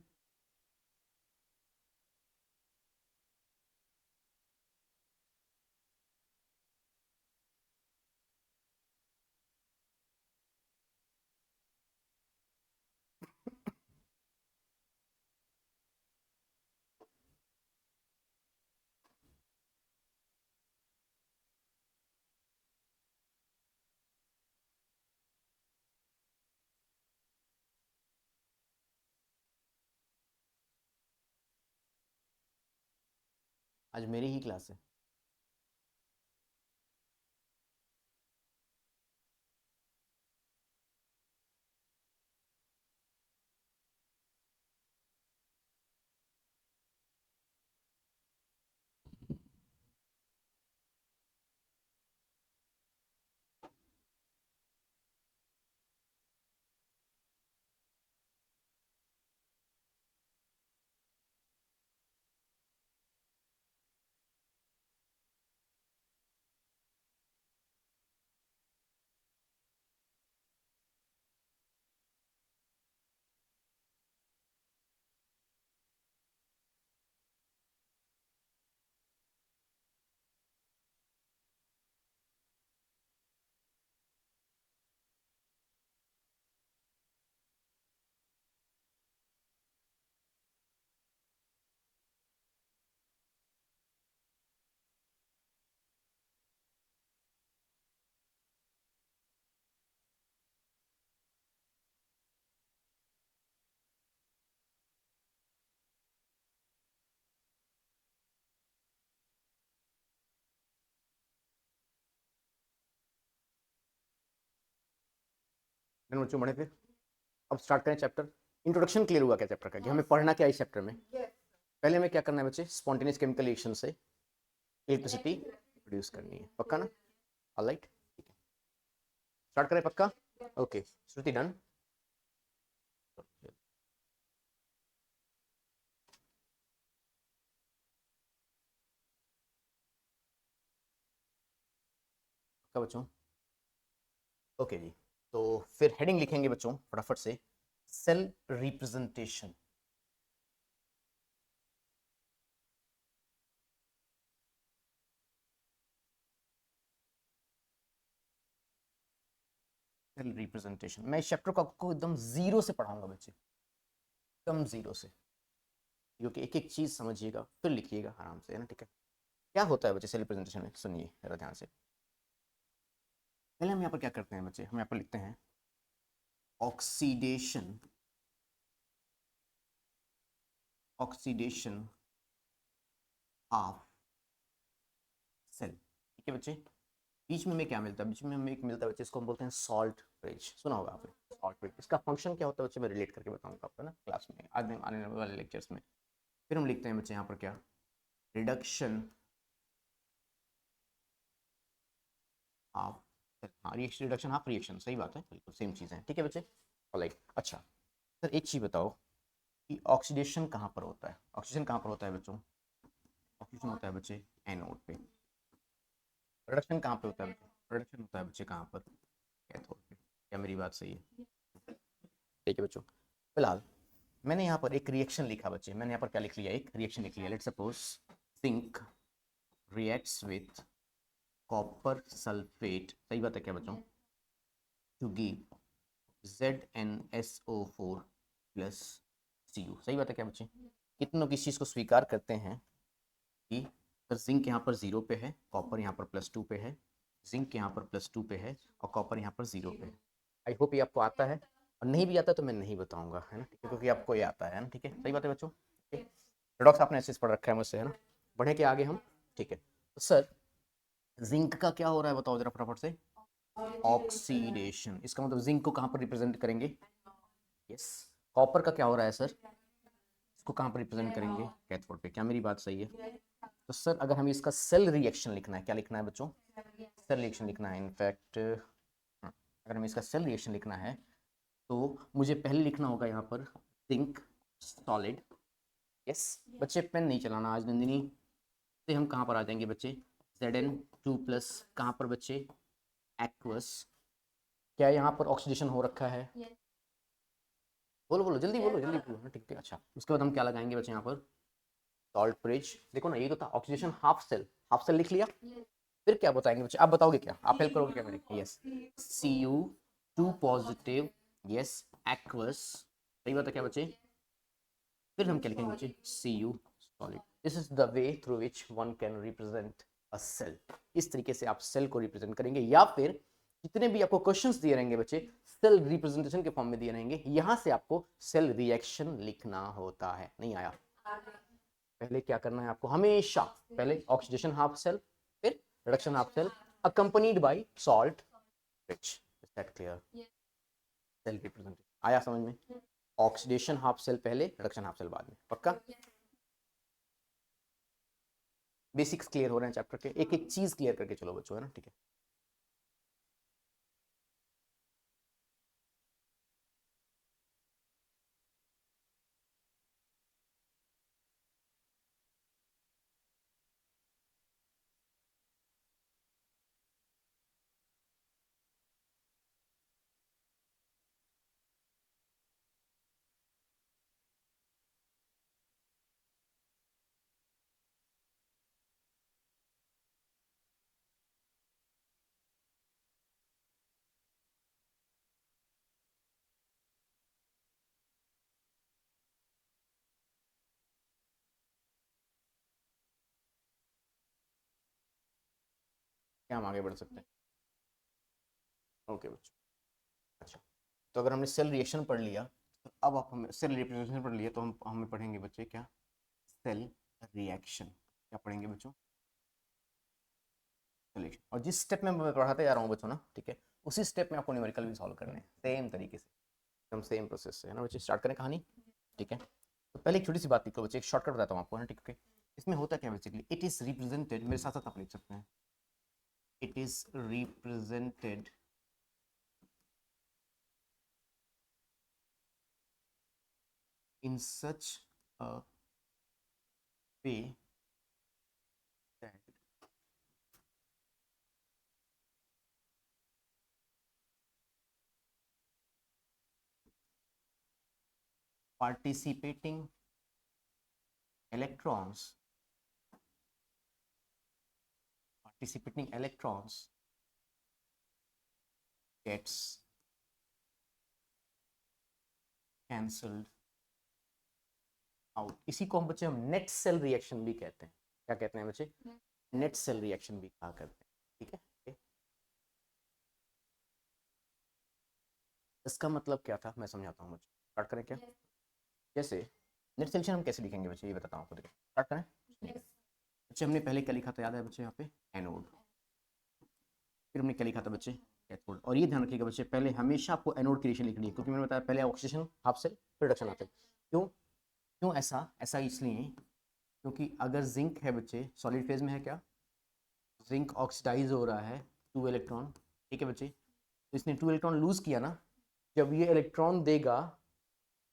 [SPEAKER 1] आज मेरी ही क्लास है। बच्चों बढ़े फिर, अब स्टार्ट करें चैप्टर। इंट्रोडक्शन क्लियर हुआ क्या चैप्टर का, कि हमें पढ़ना क्या है इस चैप्टर में। पहले हमें क्या करना है बच्चे, स्पॉन्टेनियस केमिकल रिएक्शन से इलेक्ट्रिसिटी प्रोड्यूस करनी है, पक्का ना, ऑलराइट, ठीक है। स्टार्ट करें, पक्का, ओके। श्रुति डन। पक्का बच्चों, ओके जी। तो फिर हेडिंग लिखेंगे बच्चों फटाफट से, सेल रिप्रेजेंटेशन। सेल रिप्रेजेंटेशन, मैं इस चैप्टर को आपको एकदम जीरो से पढ़ाऊंगा बच्चे, एकदम जीरो से, क्योंकि एक एक चीज समझिएगा फिर लिखिएगा आराम से, है ना, ठीक है। क्या होता है बच्चे सेल रिप्रेजेंटेशन में, सुनिए जरा ध्यान से। पहले हम यहाँ पर क्या करते हैं बच्चे, हम यहाँ पर लिखते हैं ऑक्सीडेशन, ऑक्सीडेशन ऑफ सेल, ठीक है बच्चे। बीच में हमें क्या मिलता है, बीच में हमें एक मिलता है बच्चे, इसको हम बोलते हैं सॉल्ट ब्रिज, सुना होगा आपने सॉल्ट ब्रिज। इसका फंक्शन क्या होता है बच्चे, मैं रिलेट करके बताऊंगा आपको ना क्लास में, आने वाले लेक्चर्स में। फिर हम लिखते हैं बच्चे यहाँ पर क्या, रिडक्शन ऑफ, हाँ रिएक्शन, रिडक्शन ऑफ रिएक्शन, सही बात है, बिल्कुल सेम चीज़ है, ठीक है बच्चे, ऑलराइट। अच्छा सर एक चीज़ बताओ कि ऑक्सीडेशन कहाँ पर होता है, ऑक्सीजन कहाँ पर होता है बच्चों, ऑक्सीजन होता है बच्चे एनोड पे, प्रोडक्शन कहाँ पे होता है बच्चे? प्रोडक्शन होता है बच्चे कहाँ पर? कैथोड पे। क्या मेरी बात सही है? ठीक है बच्चों, फिलहाल मैंने यहाँ पर एक रिएक्शन लिखा बच्चे, मैंने यहाँ पर क्या लिख लिया, एक रिएक्शन लिख लिया। Let's suppose zinc reacts with copper sulphate, सही बात है क्या बच्चों, to give ZnSO4 plus Cu, सही बात है क्या बच्चे? कितनों की चीज़ को स्वीकार करते हैं कि जिंक यहाँ पर 0 पे है, कॉपर यहाँ पर +2 पे है, जिंक यहाँ पर +2 पे है और कॉपर यहाँ पर 0 पे है। आई होप ये आपको आता है, और नहीं भी आता तो मैं नहीं बताऊंगा, है ना, ठीक है, क्योंकि आपको ये आता है ना, ठीक है, सही बात है बच्चों। रिडॉक्स आपने ऐसे पढ़ रखा है मुझसे, है ना। बढ़े के आगे हम, ठीक है, तो सर जिंक का क्या हो रहा है बताओ जरा फटाफट से। ऑक्सीडेशन, इसका मतलब जिंक को कहाँ पर रिप्रेजेंट करेंगे? यस। कॉपर का क्या हो रहा है सर? इसको कहाँ पर रिप्रेजेंट करेंगे? कैथोड पे। क्या मेरी बात सही है? तो सर अगर हमें इसका सेल रिएक्शन लिखना है, क्या लिखना है बच्चों? सेल रिएक्शन लिखना है। इनफैक्ट अगर हमें इसका सेल रिएक्शन लिखना है तो मुझे पहले लिखना होगा यहाँ पर जिंक सॉलिड। यस बच्चे, पेन नहीं चलाना आज नंदिनी। से हम कहाँ पर आ जाएंगे बच्चे? Zn2+ कहाँ पर बच्चे? एक्वस। क्या यहाँ पर ऑक्सीडेशन हो रखा है? बोलो बोलो जल्दी बोलो, जल्दी बोलो। हाँ, ठीक ठीक, अच्छा, उसके बाद हम क्या लगाएंगे बच्चे यहाँ पर? Salt bridge. देखो ना, ये तो था ऑक्सीडेशन हाफ सेल लिख लिया। फिर क्या बताएंगे बच्चे? आप बताओगे क्या? आप हेल्प करोगे क्या मेरी? यस, Cu2+, यस, एक्वस, सही बात है क्या बच्चे? फिर हम क्या लिखेंगे बच्चे? Cu solid. This is the way through which one can represent a cell. इस तरीके से आप सेल को रिप्रेजेंट करेंगे, या फिर जितने भी आपको क्वेश्चंस दिए रहेंगे बच्चे सेल रिप्रेजेंटेशन के फॉर्म में दिए रहेंगे, यहां से आपको सेल रिएक्शन लिखना होता है। नहीं आया? पहले क्या करना है आपको? हमेशा पहले ऑक्सीडेशन हाफ सेल, फिर reduction half cell, accompanied by salt bridge. Is that clear? Cell representation आया समझ में? ऑक्सीडेशन हाफ सेल पहले, रिडक्शन हाफ सेल बाद में। पक्का? बेसिक्स क्लियर हो रहे हैं चैप्टर के? एक एक चीज क्लियर करके चलो बच्चों, है ना, ठीक है। क्या हम आगे बढ़ सकते हैं? ओके बच्चों, अच्छा, तो अगर हमने सेल रिएक्शन पढ़ लिया, तो अब आप हमें सेल रिप्रेजेंटेशन पढ़ लिया, तो हम हमें पढ़ेंगे बच्चे क्या? Cell reaction. क्या पढ़ेंगे बच्चों? रिएक्शन। और जिस स्टेप में मैं पढ़ाते जा रहा हूँ बच्चों ना, ठीक है, उसी स्टेप में आपको न्यूमेरिकल भी सॉल्व करने हैं सेम तरीके से, एकदम सेम प्रोसेस से, है ना बच्चे। स्टार्ट करें कहानी, ठीक है। तो पहले एक छोटी सी बात लिख लो बच्चे, एक शॉर्टकट बताता हूँ आपको, है ना, ठीक है। इसमें होता क्या बेसिकली? इट इज रिप्रेजेंटेड, मेरे साथ साथ आप लिख सकते हैं, it is represented in such a way that participating electrons gets cancelled out. इसी को हम बच्चे हम नेट सेल रिएक्शन भी कहते हैं। क्या कहते हैं बच्चे? नेट सेल रिएक्शन भी कहा करते हैं, ठीक है। इसका मतलब क्या था मैं समझाता हूँ बच्चे। स्टार्ट करें क्या? जैसे नेट सेल रिएक्शन हम कैसे लिखेंगे बच्चे, ये बताता हूँ आपको, देखो स्टार्ट करें। बच्चे हमने पहले क्या लिखा था, याद है बच्चे? यहाँ पे एनोड। फिर हमने क्या लिखा था बच्चे? कैथोड। और ये ध्यान रखिएगा बच्चे, पहले हमेशा आपको एनोड की रिएक्शन लिखनी है, क्योंकि मैंने बताया पहले ऑक्सीडेशन हाफ सेल, फिर रिडक्शन हाफ सेल। क्यों? क्यों ऐसा? ऐसा इसलिए क्योंकि अगर जिंक है बच्चे, सॉलिड फेज में है क्या? जिंक ऑक्सीडाइज हो रहा है, 2 इलेक्ट्रॉन, ठीक है बच्चे। तो इसने 2 इलेक्ट्रॉन लूज किया ना, जब ये इलेक्ट्रॉन देगा,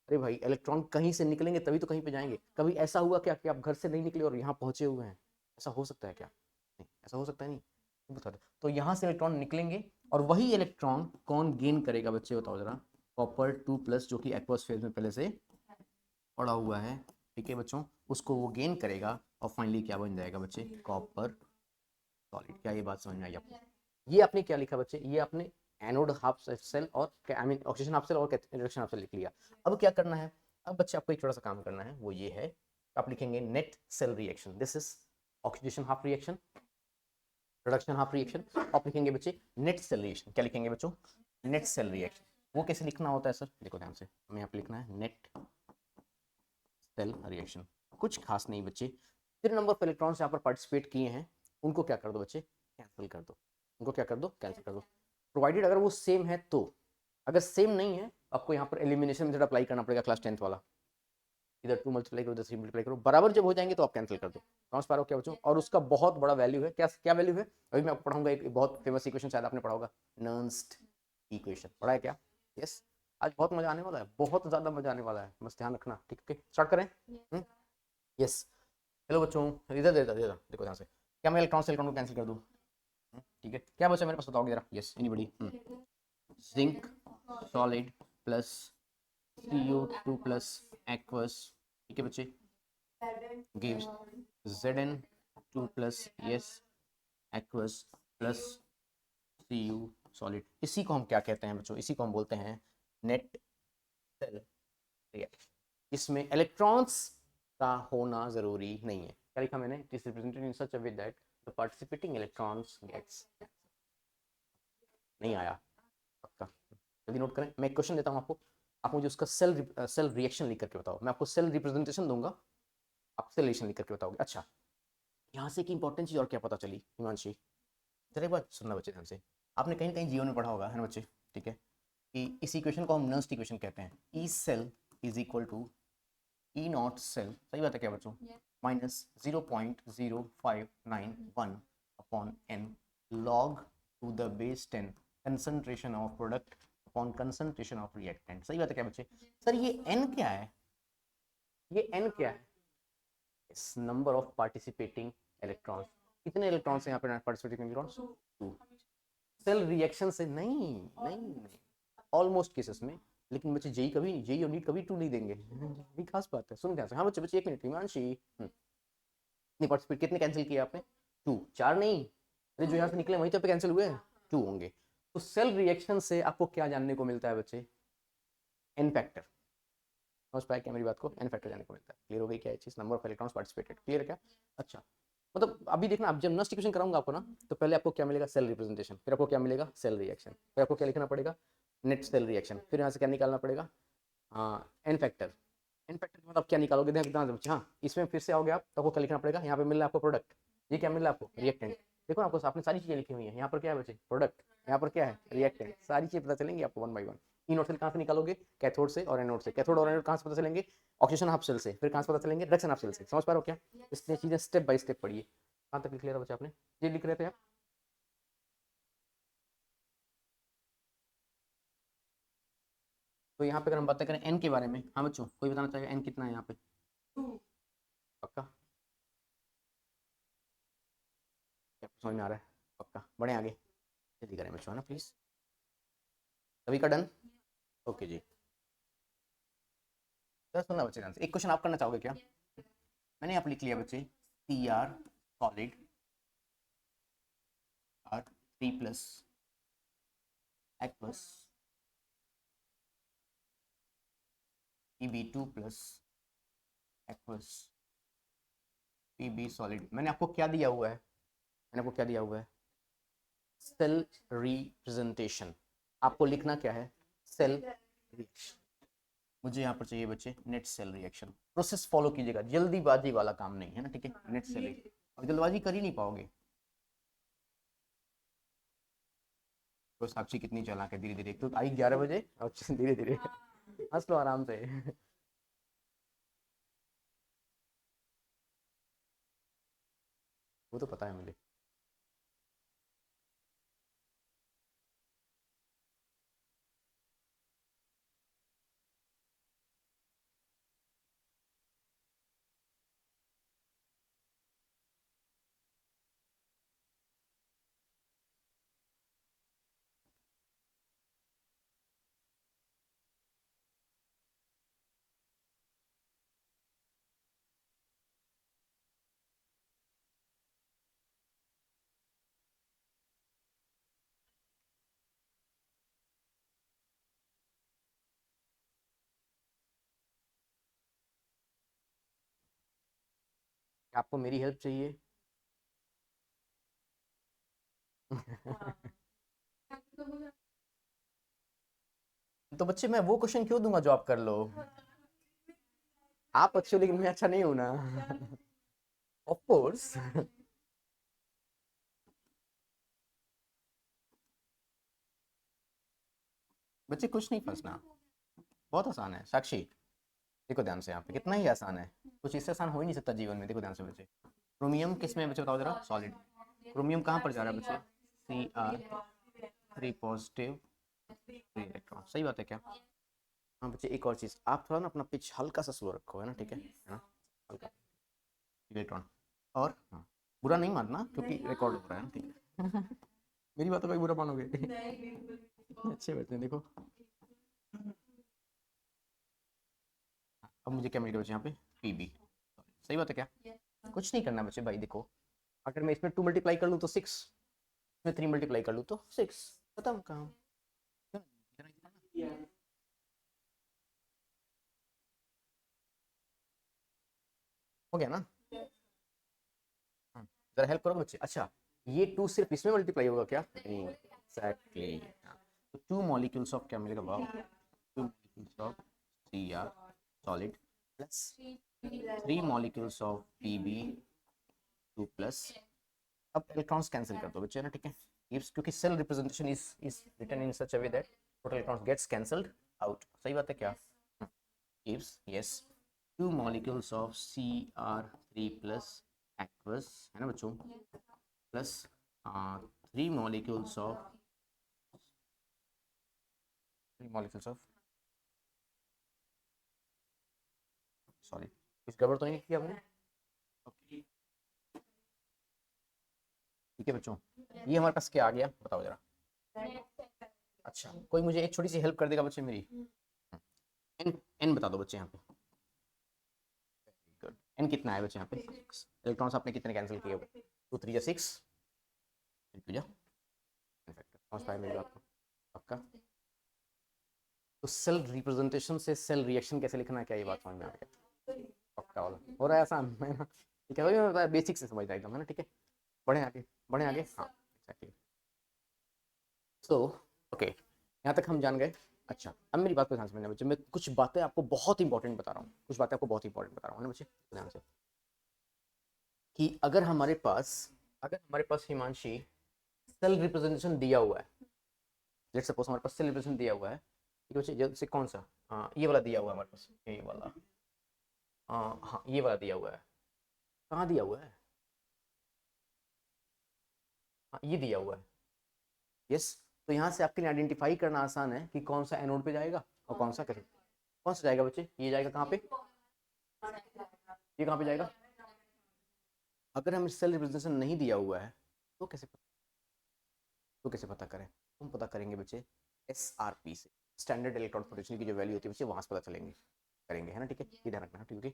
[SPEAKER 1] अरे भाई इलेक्ट्रॉन कहीं से निकलेंगे तभी तो कहीं पे जाएंगे। कभी ऐसा हुआ क्या कि आप घर से नहीं निकले और यहाँ पहुंचे हुए हैं? ऐसा हो सकता है क्या? नहीं, ऐसा हो सकता है नहीं। बता दो। तो यहाँ से इलेक्ट्रॉन निकलेंगे और वही इलेक्ट्रॉन कौन गेन करेगा बच्चे, बताओ जरा। कॉपर 2+ जो कि एक्वस फेज में पहले से पड़ा हुआ है, ठीक है बच्चों, उसको वो गेन करेगा और फाइनली क्या बन जाएगा बच्चे, कॉपर सॉलिड। क्या ये बात समझ में आई आपको? ये आपने क्या लिखा बच्चे, ये आपने एनोड हाफ सेल और I mean oxygen half cell और रिडक्शन हाफ सेल लिख लिया। अब क्या करना है, अब बच्चे आपको एक छोटा सा काम करना है, वो ये है, आप लिखेंगे net cell reaction, this is oxidation half reaction, reduction half reaction. आप लिखेंगे बच्चे नेट सेल रिएक्शन, क्या लिखेंगे बच्चों, नेट सेल रिएक्शन। वो कैसे लिखना होता है सर, देखो ध्यान से, हमें यहाँ पे लिखना है नेट सेल रिएक्शन, कुछ खास नहीं बच्चे। जितने नंबर ऑफ इलेक्ट्रॉन्स यहाँ पर पार्टिसिपेट किए हैं उनको क्या कर दो बच्चे, कैंसिल कर दो, उनको क्या कर दो, कैंसिल कर दो, प्रोवाइडेड अगर वो सेम है तो। अगर सेम नहीं है आपको यहाँ पर एलिमिनेशन मेथड अप्लाई करना पड़ेगा, क्लास 10th वाला, इधर 2 मल्टीप्लाई करो, इधर 3 मल्टीप्लाई करो, बराबर जब हो जाएंगे तो आप कैंसिल कर दो। समझ पा रहे हो क्या बच्चों? और उसका बहुत बड़ा वैल्यू है, क्या क्या वैल्यू है, अभी मैं आपको पढ़ाऊंगा, एक बहुत फेमस इक्वेशन शायद आपने पढ़ा होगा, नर्न्स्ट इक्वेशन, पढ़ा है क्या? यस। आज बहुत मजा आने वाला है, बहुत ज्यादा मजा आने वाला है, बस ध्यान रखना, ठीक है? स्टार्ट करें। यस। हेलो बच्चों, इधर दे दे देखो ध्यान से, क्या मैं इलेक्ट्रॉन से इलेक्ट्रॉन को कैंसिल कर दूं? ठीक है, क्या बचा मेरे पास, बताओगे जरा, yes anybody? Zinc solid plus CO2 plus aqueous, ठीक है बच्चे, gives Zn2 plus yes aqueous plus Cu solid. इसी को हम क्या कहते हैं बच्चों, इसी को हम बोलते हैं नेट सेल रिएक्शन। इसमें इलेक्ट्रॉन्स का होना जरूरी नहीं है। क्या लिखा मैंने, it is represented in such a way that the participating electrons gets, नहीं आया पक्का, जल्दी नोट करें। मैं एक क्वेश्चन देता हूँ आपको, आप मुझे उसका सेल रिएक्शन लिख करके बताओ, मैं आपको सेल रिप्रेजेंटेशन दूंगा, आप सेल रिएक्शन लिख करके बताओगे। अच्छा, यहाँ से एक इंपॉर्टेंट चीज और क्या पता चली हिमांशी, जरा एक बात सुनना बच्चे ध्यान से, आपने कहीं ना कहीं जीवन में पढ़ा होगा, है ना बच्चे, ठीक है, कि इस इक्वेशन को हम नर्स्ट इक्वेशन कहते हैं, E cell is equal to E naught cell, सही बात है क्या बच्चों, minus 0.0591 upon n log to the base 10 concentration of product upon concentration of reactant, सही बात है क्या बच्चे? सर ये एन क्या है, ये एन क्या है, इस नंबर ऑफ पार्टिसिपेटिंग इलेक्ट्रॉन्स, कितने इलेक्ट्रॉन्स यहाँ पे पार्टिसिपेटिंग इलेक्ट्रॉन्स, 2। सेल रिएक्शन से नहीं नहीं नहीं, ऑलमोस्ट केसेस में, लेकिन बच्चे जेई कभी, जेई और नीट कभी 2 नहीं देंगे, ये खास बात है, सुन ध्यान से। हाँ बच्चे, बच्चे एक मिनट, हिमांशी कितने पार्टिसिपेट, कितने कैंसिल किए आपने, 2, 4 नहीं, अरे जो यहाँ से निकले वहीं तो पे कैंसिल हुए, 2 होंगे। तो सेल रिएक्शन से आपको क्या जानने को मिलता है बच्चे, एन फैक्टर, समझ पाया क्या मेरी बात को, एन फैक्टर जानने को मिलता है। क्लियर हो गई क्या चीज, number of electrons participated, clear है क्या? अच्छा, मतलब अभी देखना, अब जब नस्ट इक्वेशन कराऊंगा आपको ना, तो पहले आपको क्या मिलेगा, सेल रिप्रेजेंटेशन, फिर आपको क्या मिलेगा, सेल रिएक्शन, फिर आपको क्या लिखना पड़ेगा, नेट सेल रिएक्शन, फिर यहाँ से क्या निकालना पड़ेगा, हाँ एन फैक्टर। एन फैक्टर के बाद आप क्या निकालोगे, हाँ इसमें फिर से आओगे आप, तो आपको क्या लिखना पड़ेगा, यहाँ पे मिल रहा है आपको प्रोडक्ट, ये क्या मिल रहा है आपको, रिएक्टेंट। देखो आपको आपने सारी चीजें लिखी हुई है, यहाँ पर क्या है बच्चे, प्रोडक्ट, यहाँ पर क्या है, रिएक्टेंट, सारी चीजें पता चलेंगी आपको one by one. E naught cell कहाँ से निकालोगे, कैथोड से और एनोड से, कैथोड और एनोड कहाँ से पता चलेंगे, ऑक्सीजन हाफ सेल से, फिर कहाँ से पता चलेंगे, रिडक्शन हाफ सेल से, समझ पा रहे हो क्या? इसलिए चीजें स्टेप बाय स्टेप पढ़िए। कहाँ तक लिख लिया था बच्चे आपने, ये लिख रहे थे आप? तो यहाँ पे अगर हम बात करें एन के बारे में, हाँ बच्चों कोई बताना चाहेगा एन कितना है यहाँ पे, पक्का, क्या समझ में आ रहा है, पक्का, बढ़े आगे, जल्दी करें बच्चों, है ना प्लीज, सभी का डन, ओके जी। तो सुनना बच्चे ध्यान से, एक क्वेश्चन आप करना चाहोगे क्या, मैंने यहाँ पे लिख लिया बच्चे, Cr solid R3+ aqueous Pb2+ aqueous Pb solid. मैंने आपको क्या दिया हुआ है, मैंने आपको क्या दिया हुआ है, सेल रिप्रेजेंटेशन, आपको लिखना क्या है, सेल रिएक्शन। मुझे यहाँ पर चाहिए बच्चे net cell reaction, process follow कीजिएगा, जल्दीबाजी वाला काम नहीं है ना, ठीक है, नेट सेल, और जल्दबाजी कर ही नहीं पाओगे। तो साक्षी कितनी चालाक है, धीरे धीरे, तो आई 11 बजे और धीरे धीरे हंस लो आराम से वो तो पता है मुझे। आपको मेरी हेल्प चाहिए? तो बच्चे मैं वो क्वेश्चन क्यों दूंगा जो आप कर लो? आप अच्छे हो लेकिन मैं अच्छा नहीं हूं ना। Of course. बच्चे कुछ नहीं फंसना, बहुत आसान है। साक्षी देखो ध्यान से, यहाँ पे कितना ही आसान है, कुछ इससे आसान हो ही नहीं सकता जीवन में। देखो ध्यान से बच्चे, क्रोमियम किस में है बच्चे, बताओ जरा। सॉलिड। क्रोमियम कहाँ पर जा रहा है बच्चे? Cr3 पॉजिटिव 3 इलेक्ट्रॉन, सही बात है क्या? हाँ बच्चे एक और चीज़, आप थोड़ा ना अपना पिच हल्का सा स्लो रखो, है ना, ठीक है ना, हल्का इलेक्ट्रॉन। और हाँ, बुरा नहीं मानना क्योंकि रिकॉर्ड हो रहा है, ठीक है। मेरी बातों पे बुरा मानोगे? अच्छे बच्चे देखो। अब मुझे क्या मिल गया बच्चे यहाँ पे? पीबी। सही बात है क्या? कुछ नहीं करना बच्चे भाई, देखो अगर मैं इसमें 2 मल्टीप्लाई कर लूँ तो 6, इसमें 3 मल्टीप्लाई कर लूँ तो 6, खत्म काम। हो गया ना? हाँ, जरा हेल्प करो बच्चे। अच्छा, ये 2 सिर्फ इसमें मल्टीप्लाई होगा क्या? नहीं, एग्जैक्टली। तो 2 मॉलिक्यूल्स ऑफ क्या मिलेगा? Wow, 2 molecules of C R solid plus 3 molecules of Pb 2 plus. अब इलेक्ट्रॉन्स कैंसिल कर दो बच्चे ना, ठीक है। क्योंकि cell representation is written in such a way that total electrons gets cancelled out, सही बात है क्या? gives yes 2 molecules of Cr3 plus aqueous, है ना बच्चों, plus 3 molecules of 3 molecules of sorry, कुछ गड़बड़ तो नहीं किया हमने? ओके ठीक है बच्चों, ये हमारे पास क्या आ गया बताओ जरा। अच्छा, कोई मुझे एक छोटी सी हेल्प कर देगा बच्चे मेरी? एन, एन बता दो बच्चे यहाँ पे। गुड, एन कितना है बच्चे यहाँ पे? इलेक्ट्रॉन्स आपने कितने कैंसिल किए हुए? 2 3 जा 6, समझ पाए मेरी बात को? पक्का? तो सेल रिप्रेजेंटेशन से सेल रिएक्शन कैसे लिखना है, क्या ये बात समझ में आ गया? पक्का वाला हो रहा है आसान है ना, ठीक है, वही मैं बेसिक से समझता एकदम, है ना, ठीक है। बढ़े आगे, बढ़े आगे, हाँ एक्जैक्टली। सो ओके, यहाँ तक हम जान गए। अच्छा, अब मेरी बात को ध्यान से समझना बच्चे, मैं कुछ बातें आपको बहुत इंपॉर्टेंट बता रहा हूँ, कुछ बातें आपको बहुत इंपॉर्टेंट बता रहा हूँ ना बच्चे, ध्यान से। कि अगर हमारे पास हिमांशी सेल रिप्रेजेंटेशन दिया हुआ है, लेट्स सपोज हमारे पास सेल रिप्रेजेंटेशन दिया हुआ है, ठीक है बच्चे, जैसे कौन सा? ये वाला दिया हुआ है हमारे पास, ये वाला, हाँ ये वाला दिया हुआ है। कहाँ दिया हुआ है? हाँ ये दिया हुआ है, यस। तो यहाँ से आपके लिए आइडेंटिफाई करना आसान है कि कौन सा एनोड पे जाएगा और कौन सा कैसे, कौन सा जाएगा बच्चे, ये जाएगा कहाँ पे, ये कहाँ पे जाएगा? अगर हमें सेल रिप्रेजेंटेशन नहीं दिया हुआ है तो कैसे, तो कैसे पता करें? हम पता करेंगे बच्चे एस आर पी से, स्टैंडर्ड इलेक्ट्रॉन पोटेंशियल की जो वैल्यू होती है बच्चे, वहाँ से पता चलेंगे, करेंगे, है ना, ठीक है, ये ध्यान रखना, ठीक है।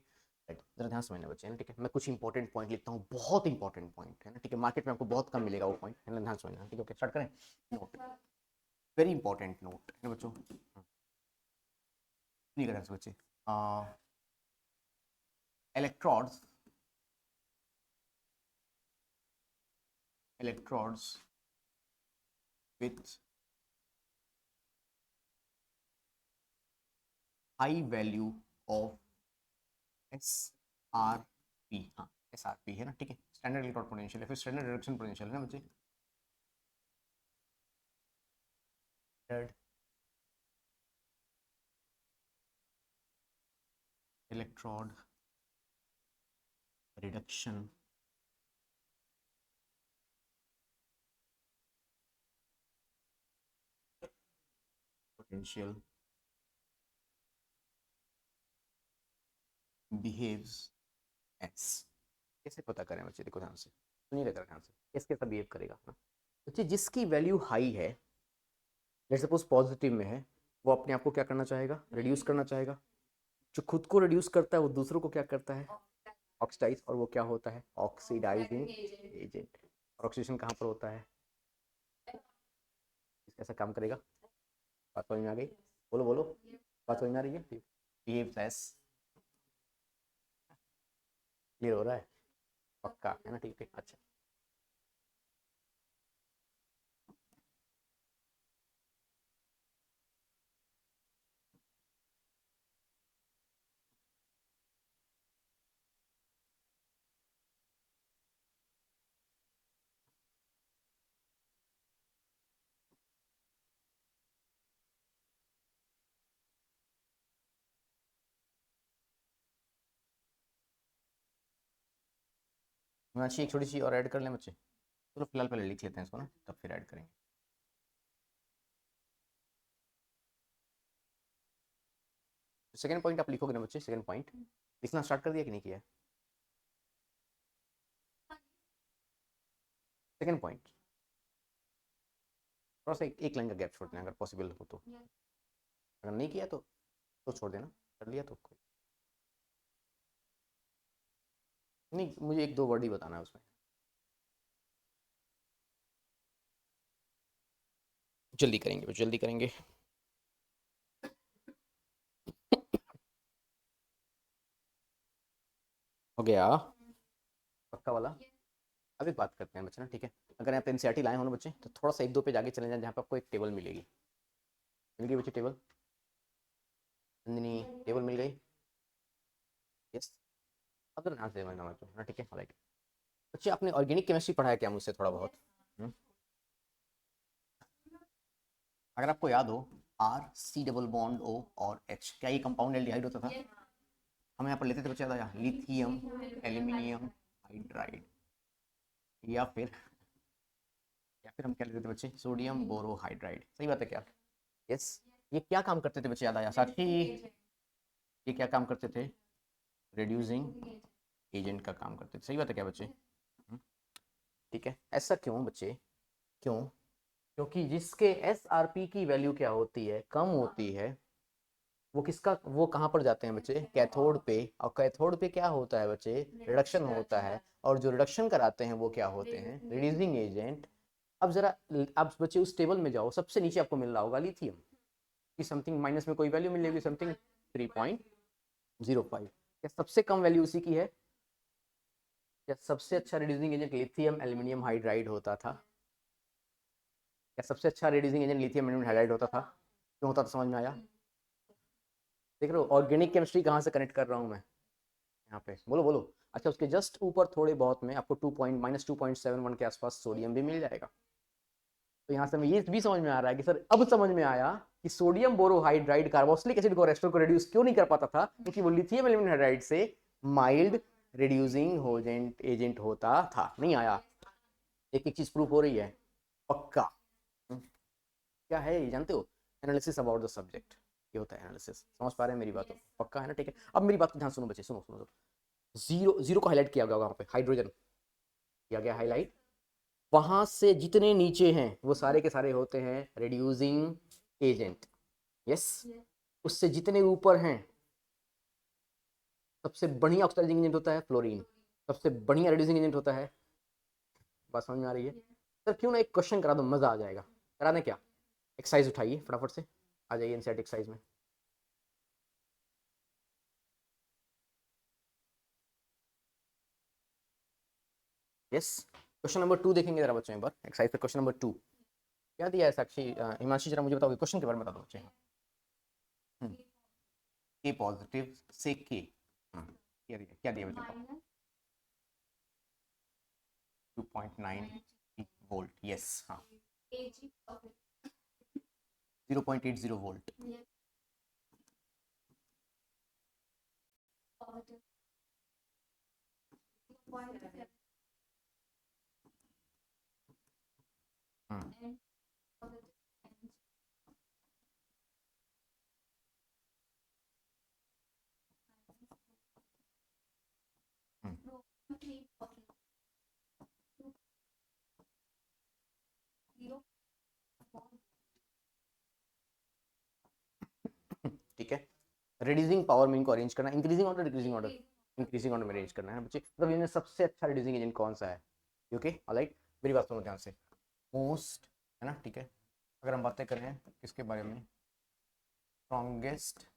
[SPEAKER 1] राइट, जरा ध्यान समझना बच्चे, है ना, ठीक है। मैं कुछ इंपॉर्टेंट पॉइंट लिखता हूँ, बहुत इंपॉर्टेंट पॉइंट, है ना, ठीक है, मार्केट में आपको बहुत कम मिलेगा वो पॉइंट, है ना, ध्यान समझना, ठीक है। ओके स्टार्ट करें। नोट, वेरी इंपॉर्टेंट नोट, है ना बच्चों, नहीं करें बच्चे। Electrodes, electrodes with high value of SRP, हाँ SRP है ना, ठीक है, स्टैंडर्ड इलेक्ट्रॉन पोटेंशियल या फिर स्टैंडर्ड रिडक्शन पोटेंशियल है ना बच्चे, standard electron reduction potential behaves S. कैसे पता करें बच्चे, देखो ध्यान से सुनिए, लेकर ध्यान से, एस कैसा बिहेव करेगा ना बच्चे, जिसकी वैल्यू हाई है, लेट्स सपोज पॉजिटिव में है, वो अपने आप को क्या करना चाहेगा? रिड्यूस करना चाहेगा। जो खुद को रिड्यूस करता है वो दूसरों को क्या करता है? ऑक्सीडाइज, और वो क्या होता है? Oxidising agent. और ऑक्सीडेशन कहाँ पर होता है? कैसा काम करेगा? बात समझ में आ गई? बोलो बोलो, बात समझ में आ रही है? बिहेव्स एज, क्लियर हो रहा है? पक्का है ना, ठीक है अच्छा। अच्छी एक छोटी सी और ऐड कर लें बच्चे, चलो फिलहाल पहले लिख लेते हैं इसको ना, तब फिर ऐड करेंगे। सेकंड पॉइंट आप लिखोगे ना बच्चे, सेकंड पॉइंट लिखना स्टार्ट कर दिया कि नहीं किया? सेकंड पॉइंट थोड़ा सा एक लाइन का गैप छोड़ देना अगर पॉसिबल हो तो, अगर नहीं किया तो छोड़ देना, कर लिया तो कोई नहीं, मुझे एक दो वर्ड ही बताना है उसमें। जल्दी करेंगे, जल्दी करेंगे। हो गया पक्का वाला। अब एक बात करते हैं बच्चे ना, ठीक है, अगर आप एनसीईआरटी लाए हो ना बच्चे, तो थोड़ा सा एक दो पेज आगे चले जाएं, जहाँ पे आपको एक टेबल मिलेगी। मिल गई बच्चे टेबल? नंदिनी, टेबल मिल गई? यस। अब तो ध्यान से समझना बच्चों ना, ठीक है राइट। बच्चे आपने ऑर्गेनिक केमिस्ट्री पढ़ा है क्या मुझसे थोड़ा बहुत? हम्म? अगर आपको याद हो, R C double bond O और एच, क्या ये कंपाउंड एल्डिहाइड होता था? हम यहाँ पर लेते थे बच्चे, याद आया, लिथियम एल्यूमिनियम हाइड्राइड, या फिर हम क्या लेते थे बच्चे, सोडियम बोरोहाइड्राइड, सही बात है क्या? यस। ये क्या काम करते थे बच्चे, याद आया साक्षी? ये क्या काम करते थे? रिड्यूसिंग एजेंट का काम करते थे, सही बात है क्या बच्चे? ठीक है, ऐसा क्यों बच्चे, क्यों? क्योंकि जिसके एस आर पी की वैल्यू क्या होती है, कम होती है, वो किसका, वो कहाँ पर जाते हैं बच्चे, कैथोड पे, और कैथोड पे क्या होता है बच्चे, रिडक्शन होता है, और जो रिडक्शन कराते हैं वो क्या होते हैं, रिड्यूसिंग एजेंट। अब जरा आप बच्चे उस टेबल में जाओ, सबसे नीचे आपको मिल रहा होगा लिथियम की समथिंग माइनस में कोई वैल्यू मिलेगी, समथिंग 3.05, क्या सबसे कम वैल्यू उसी की है? क्या सबसे अच्छा reducing agent lithium aluminium hydride होता था? क्या सबसे अच्छा reducing agent lithium aluminium hydride होता था? क्यों होता था, समझ में आया? देख रहे हो ऑर्गेनिक केमिस्ट्री कहाँ से कनेक्ट कर रहा हूँ मैं, यहाँ पे बोलो बोलो। अच्छा, उसके जस्ट ऊपर थोड़े बहुत में आपको 2.-2.71 के आसपास सोडियम भी मिल जाएगा। तो यहाँ से हमें ये भी समझ में आ रहा है कि सर, अब समझ में आया कि सोडियम बोरोहाइड्राइड कार्बोक्सिलिक एसिड को रेस्टर को रिड्यूस क्यों नहीं कर पाता था, क्योंकि वो लिथियम एल्यूमिनियम हाइड्राइड से माइल्ड रिड्यूसिंग एजेंट होता था। नहीं आया? एक एक चीज प्रूफ हो रही है पक्का। क्या है ये जानते हो? एनालिसिस अबाउट द सब्जेक्ट, ये होता है एनालिसिस। समझ पा रहे हैं मेरी बात? पक्का है ना, ठीक है। अब मेरी बात को ध्यान सुनो बच्चे, सुनो सुनो, जीरो जीरो को हाईलाइट किया गया वहां पे, हाइड्रोजन किया गया हाईलाइट, वहां से जितने नीचे हैं वो सारे के सारे होते हैं रिड्यूसिंग एजेंट। यस। उससे जितने ऊपर हैं, सबसे बढ़िया ऑक्सीडाइजिंग एजेंट होता है फ्लोरीन, सबसे बढ़िया रिड्यूसिंग एजेंट होता है। बात समझ में आ रही है? सर क्यों ना एक क्वेश्चन करा दो, मजा आ जाएगा। करा दें क्या? एक्सरसाइज उठाइए फटाफट से, आ जाइए इनसेट एक्सरसाइज में। यस। क्वेश्चन नंबर 2 देखेंगे जरा बच्चों, एक बार एक्सरसाइज पे क्वेश्चन नंबर 2 क्या दिया है साक्षी, हिमांशी जरा मुझे बताओगे क्वेश्चन के बारे में, बता दो बच्चे। के पॉजिटिव से के, क्या दिया बच्चे? 2.9 वोल्ट, यस हाँ। 0.80 वोल्ट। हम्म, हम्म, ठीक है। रिड्यूसिंग पावर में इनको अरेंज करना, increasing order decreasing order, increasing order में अरेंज करना है बच्चे, मतलब इनमें सबसे अच्छा रिड्यूसिंग एजेंट कौन सा है? ओके ऑलराइट, मेरी बात सुनो ध्यान से। मोस्ट, है ना, ठीक है। अगर हम बातें करें किसके बारे में, स्ट्रॉन्गेस्ट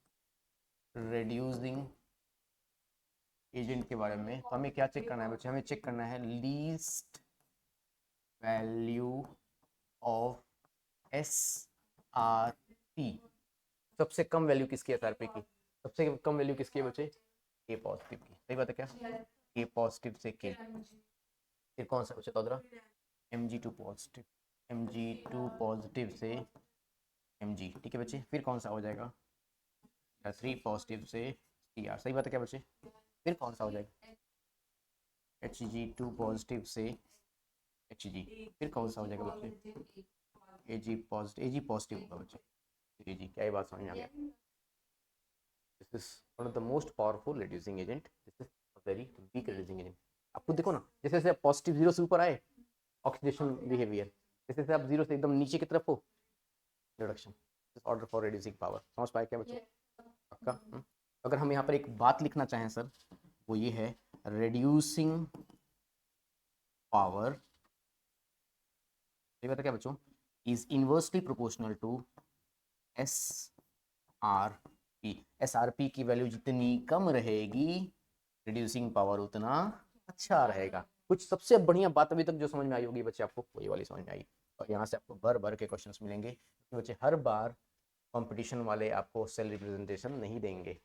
[SPEAKER 1] रिड्यूसिंग एजेंट के बारे में, तो हमें क्या चेक करना है बच्चे, हमें चेक करना है least value of S R P. सबसे कम वैल्यू किसकी है एसआरपी की, सबसे कम वैल्यू किसकी है बच्चे, ए पॉजिटिव की, सही बात है क्या, ए पॉजिटिव से के, फिर कौन सा बच्चे तो M G two positive, M G two positive से एम जी, ठीक है बच्चे, फिर कौन सा हो जाएगा, थ्री पॉजिटिव से सी आर, सही बात है क्या बच्चे, फिर कौन सा हो जाएगा, एच जी टू पॉजिटिव से एच जी, फिर कौन सा हो जाएगा बच्चे, ए जी पॉजिटिव, ए जी पॉजिटिव होगा बच्चे, ए जी, क्या ये बात समझ में आ गया, this is one of the most powerful reducing agent, this is very weak reducing agent. आपको देखो ना, जैसे जैसे आप पॉजिटिव जीरो से ऊपर आए ऑक्सीडेशन बिहेवियर, जैसे जैसे आप जीरो से एकदम नीचे की तरफ हो reduction, order for reducing power, समझ पाए क्या बच्चों, पक्का। अगर हम यहाँ पर एक बात लिखना चाहें सर, वो ये है रिड्यूसिंग पावर, ये बता क्या बच्चों, is inversely proportional to S R P, S R P की वैल्यू जितनी कम रहेगी रिड्यूसिंग पावर उतना अच्छा रहेगा। कुछ सबसे बढ़िया बात अभी तक जो समझ में आई होगी बच्चे आपको, वही वाली समझ में आई, और यहाँ से आपको भर भर के क्वेश्चंस मिलेंगे, बच्चे हर बार कंपटीशन वाले आपको सेल रिप्रेजेंटेशन नहीं देंगे,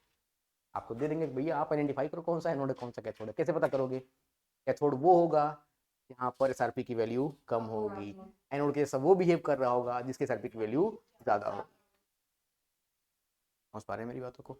[SPEAKER 1] आपको दे देंगे भैया आप आइडेंटिफाई करो कौन सा एनोड है कौन सा कैथोड है, कैसे पता करोगे, कैथोड वो होगा यहाँ पर एसआरपी की वैल्यू कम होगी, एनोड के जैसा वो बिहेव कर रहा होगा जिसके एसआरपी की वैल्यू ज्यादा हो, समझ पा रहे हैं मेरी बातों को।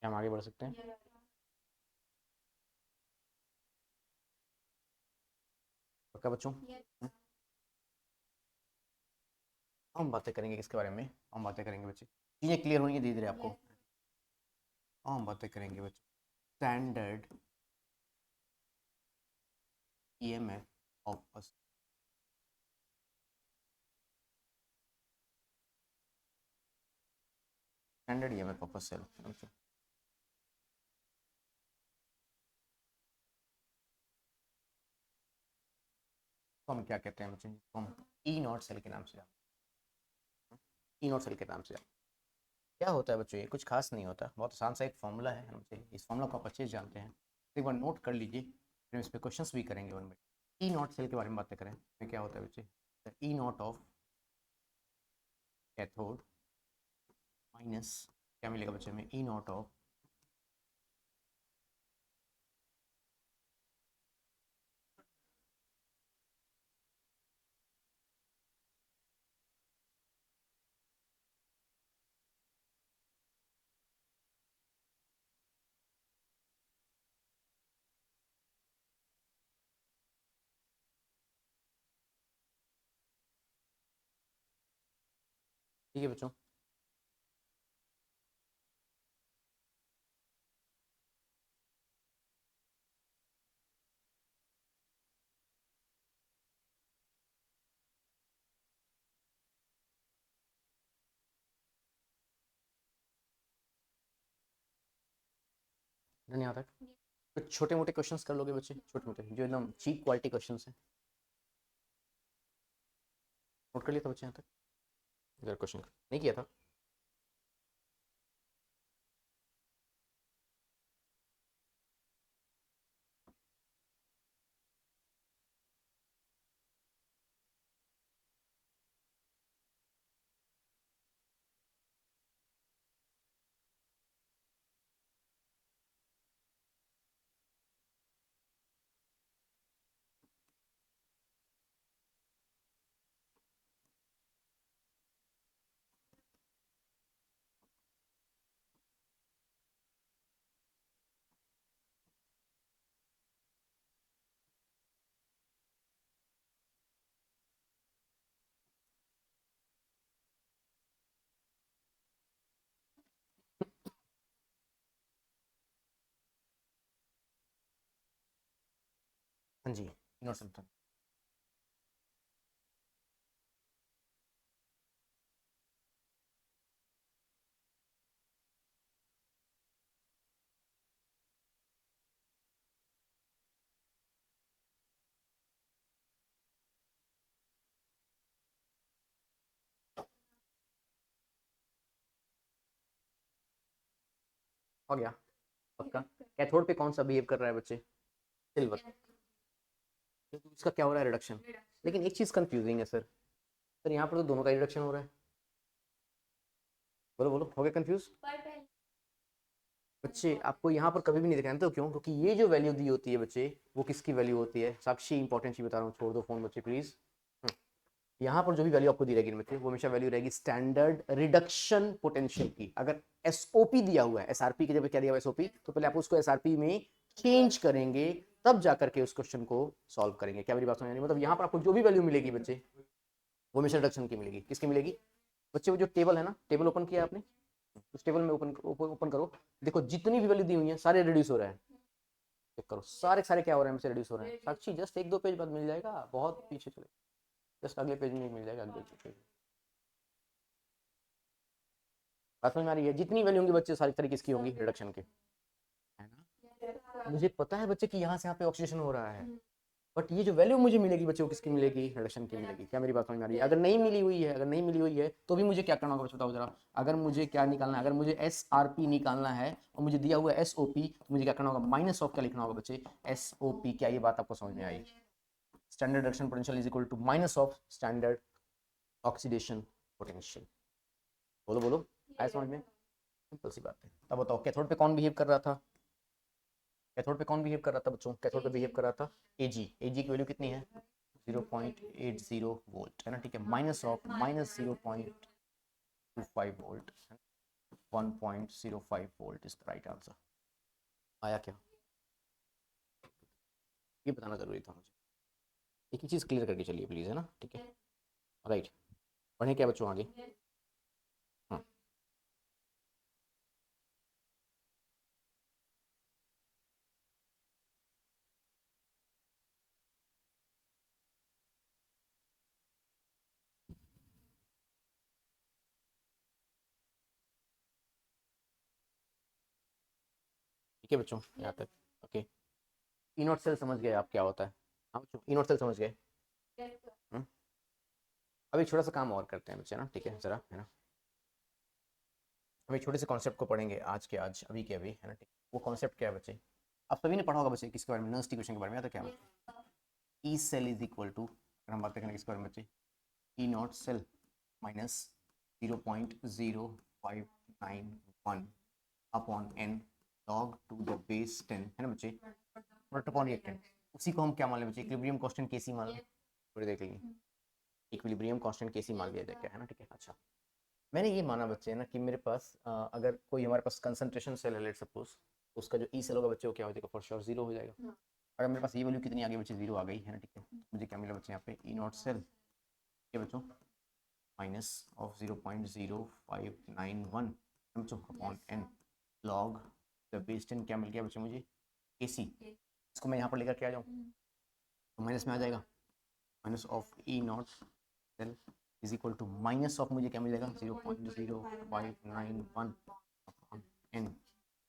[SPEAKER 1] क्या हम आगे बढ़ सकते हैं, पक्का बच्चों। हम बातें करेंगे किसके बारे में, हम बातें करेंगे बच्चे, चीजें क्लियर होंगी धीरे धीरे आपको, हम बातें करेंगे बच्चे standard EMF of standard EMF of cell, तो हम क्या कहते हैं बच्चे, तो हम ई नॉट सेल के नाम से जानते हैं, ई नॉट सेल के नाम से जानते हैं। क्या होता है बच्चों, ये कुछ खास नहीं होता, बहुत आसान सा एक फॉर्मूला है, हम इस फॉर्मूला को आप अच्छे से जानते हैं, एक बार नोट कर लीजिए, फिर इस पर क्वेश्चंस भी करेंगे वन में। ई नॉट सेल के बारे में बातें करें, क्या होता है बच्चे, E naught of cathode minus, क्या मिलेगा बच्चे में, ई नॉट ऑफ ठीक है बच्चों, धन्यवाद तक कुछ छोटे मोटे क्वेश्चंस कर लोगे बच्चे, छोटे मोटे जो एकदम चीप क्वालिटी क्वेश्चंस हैं, नोट कर लिया था बच्चे यहाँ तक, अगर क्वेश्चन नहीं किया था। हाँ जी, इनोट सेल हो गया पक्का। कैथोड पे कौन सा बिहेव कर रहा है बच्चे? सिल्वर। तो इसका क्या हो रहा है? रिडक्शन। लेकिन एक चीज कंफ्यूजिंग है सर। सर यहाँ पर तो दोनों का रिडक्शन हो रहा है। बोलो बोलो, हो गया कंफ्यूज बच्चे? आपको यहाँ पर कभी भी नहीं दिखाया तो क्यों? क्योंकि ये जो वैल्यू दी होती है बच्चे, वो किसकी वैल्यू होती है? साक्षी इंपॉर्टेंट चीज बता रहा हूँ, छोड़ दो फोन बच्चे प्लीज। यहाँ पर जो भी वैल्यू आपको दी रहेगी बच्चे, वो हमेशा वैल्यू रहेगी स्टैंडर्ड रिडक्शन पोटेंशियल की। अगर एसओपी दिया हुआ है, एसआरपी की जगह क्या दिया हुआ है? एसओपी। तो पहले आप उसको एसआरपी में चेंज करेंगे, तब जाकर के उस क्वेश्चन को सॉल्व करेंगे। क्या मेरी बात समझ आ रही है? मतलब यहाँ पर आपको जो भी वैल्यू मिलेगी बच्चे, वो हमेशा रिडक्शन की मिलेगी। किसकी मिलेगी बच्चे? वो जो टेबल है ना, टेबल ओपन किया आपने, उस टेबल में ओपन करो। देखो जितनी भी वैल्यू दी हुई है सारे रिड्यूस हो रहे हैं। चेक करो, सारे सारे क्या हो रहे हैं? हमसे रिड्यूस हो रहे हैं। साक्षी जस्ट एक दो पेज बाद मिल जाएगा, बहुत पीछे चले, जस्ट अगले पेज में मिल जाएगा, अगले पेज। बात समझ में आ रही है? जितनी वैल्यू होंगी बच्चे, सारी तरीके की होंगी रिडक्शन के, है ना? मुझे पता है बच्चे कि यहाँ से यहाँ पे ऑक्सीडेशन हो रहा है, बट ये जो वैल्यू मुझे मिलेगी बच्चे, वो किसकी मिलेगी? रिडक्शन की मिलेगी। क्या मेरी बात समझ में आ रही है? अगर नहीं मिली हुई है, अगर नहीं मिली हुई है तो भी मुझे क्या करना होगा बच्चे, बताओ जरा। अगर मुझे क्या निकालना है? अगर मुझे एस आर पी निकालना है और मुझे दिया हुआ है एस ओ पी, तो मुझे क्या करना होगा? माइनस ऑफ क्या लिखना होगा बच्चे? S O P. क्या ये बात आपको समझ में आई? Standard reduction potential is equal to minus of standard oxidation potential. बोलो बोलो, आया समझ में? सिंपल सी बात है। तब बताओ कैथोड पे कौन बिहेव कर रहा था? कैथोड पे कौन बिहेव कर रहा था बच्चों? कैथोड पे बिहेव कर रहा था एजी। एजी की वैल्यू कितनी है? 0.80 वोल्ट, है ना? ठीक है, minus of minus 0.25 volt, 1.05 volt is the right answer. आया क्या? ये बताना जरूरी था मुझे। एक ही चीज़ क्लियर करके चलिए प्लीज़, है ना? ठीक है, राइट। पढ़े क्या बच्चों आगे? हाँ, ठीक है बच्चों, यहाँ तक ओके। इनोट सेल समझ गए आप क्या होता है? हाँ बच्चों, इनोट सेल समझ गए। हम्म? अब एक छोटा सा काम और करते हैं बच्चे ना, ठीक है जरा, है ना? हम एक छोटे से कॉन्सेप्ट को पढ़ेंगे आज के आज, अभी के अभी, है ना? ठीक। वो कॉन्सेप्ट क्या है बच्चे? आप सभी ने पढ़ा होगा बच्चे, किसके बारे में? नर्स इक्वेशन के बारे में। आता क्या बच्चे? E cell is equal to, अगर हम बात करें किसके बारे में बच्चे? E naught cell minus 0.0591 upon n log to the base 10, है ना बच्चे? नॉट अपॉन ये 10। उसी को हम क्या मान लें बच्चे? इक्विलिब्रियम कांस्टेंट केसी मान लें। थोड़ी देख लेंगे, इक्विलिब्रियम कांस्टेंट केसी मान लिया जाए, है ना? ठीक है, अच्छा। मैंने ये माना बच्चे ना कि मेरे पास अगर कोई हमारे पास कंसंट्रेशन सेल है, लेट सपोज, उसका जो ई सेल होगा बच्चे, वो क्या हो जाएगा? फॉर श्योर जीरो हो जाएगा। अगर मेरे पास ये वैल्यू कितनी आ गई बच्चे? जीरो आ गई, है ना? ठीक है, मुझे क्या मिला बच्चे यहाँ पे? ई नॉट सेल ये बच्चों माइनस ऑफ 0.0591 बच्चों upon n log the base 10। क्या मिल गया बच्चों मुझे? ए सी। इसको मैं यहाँ पर लेकर के आ जाऊँ तो माइनस में आ जाएगा। Minus of E naught cell is equal to minus of, मुझे क्या मिल जाएगा? 0.0591 upon n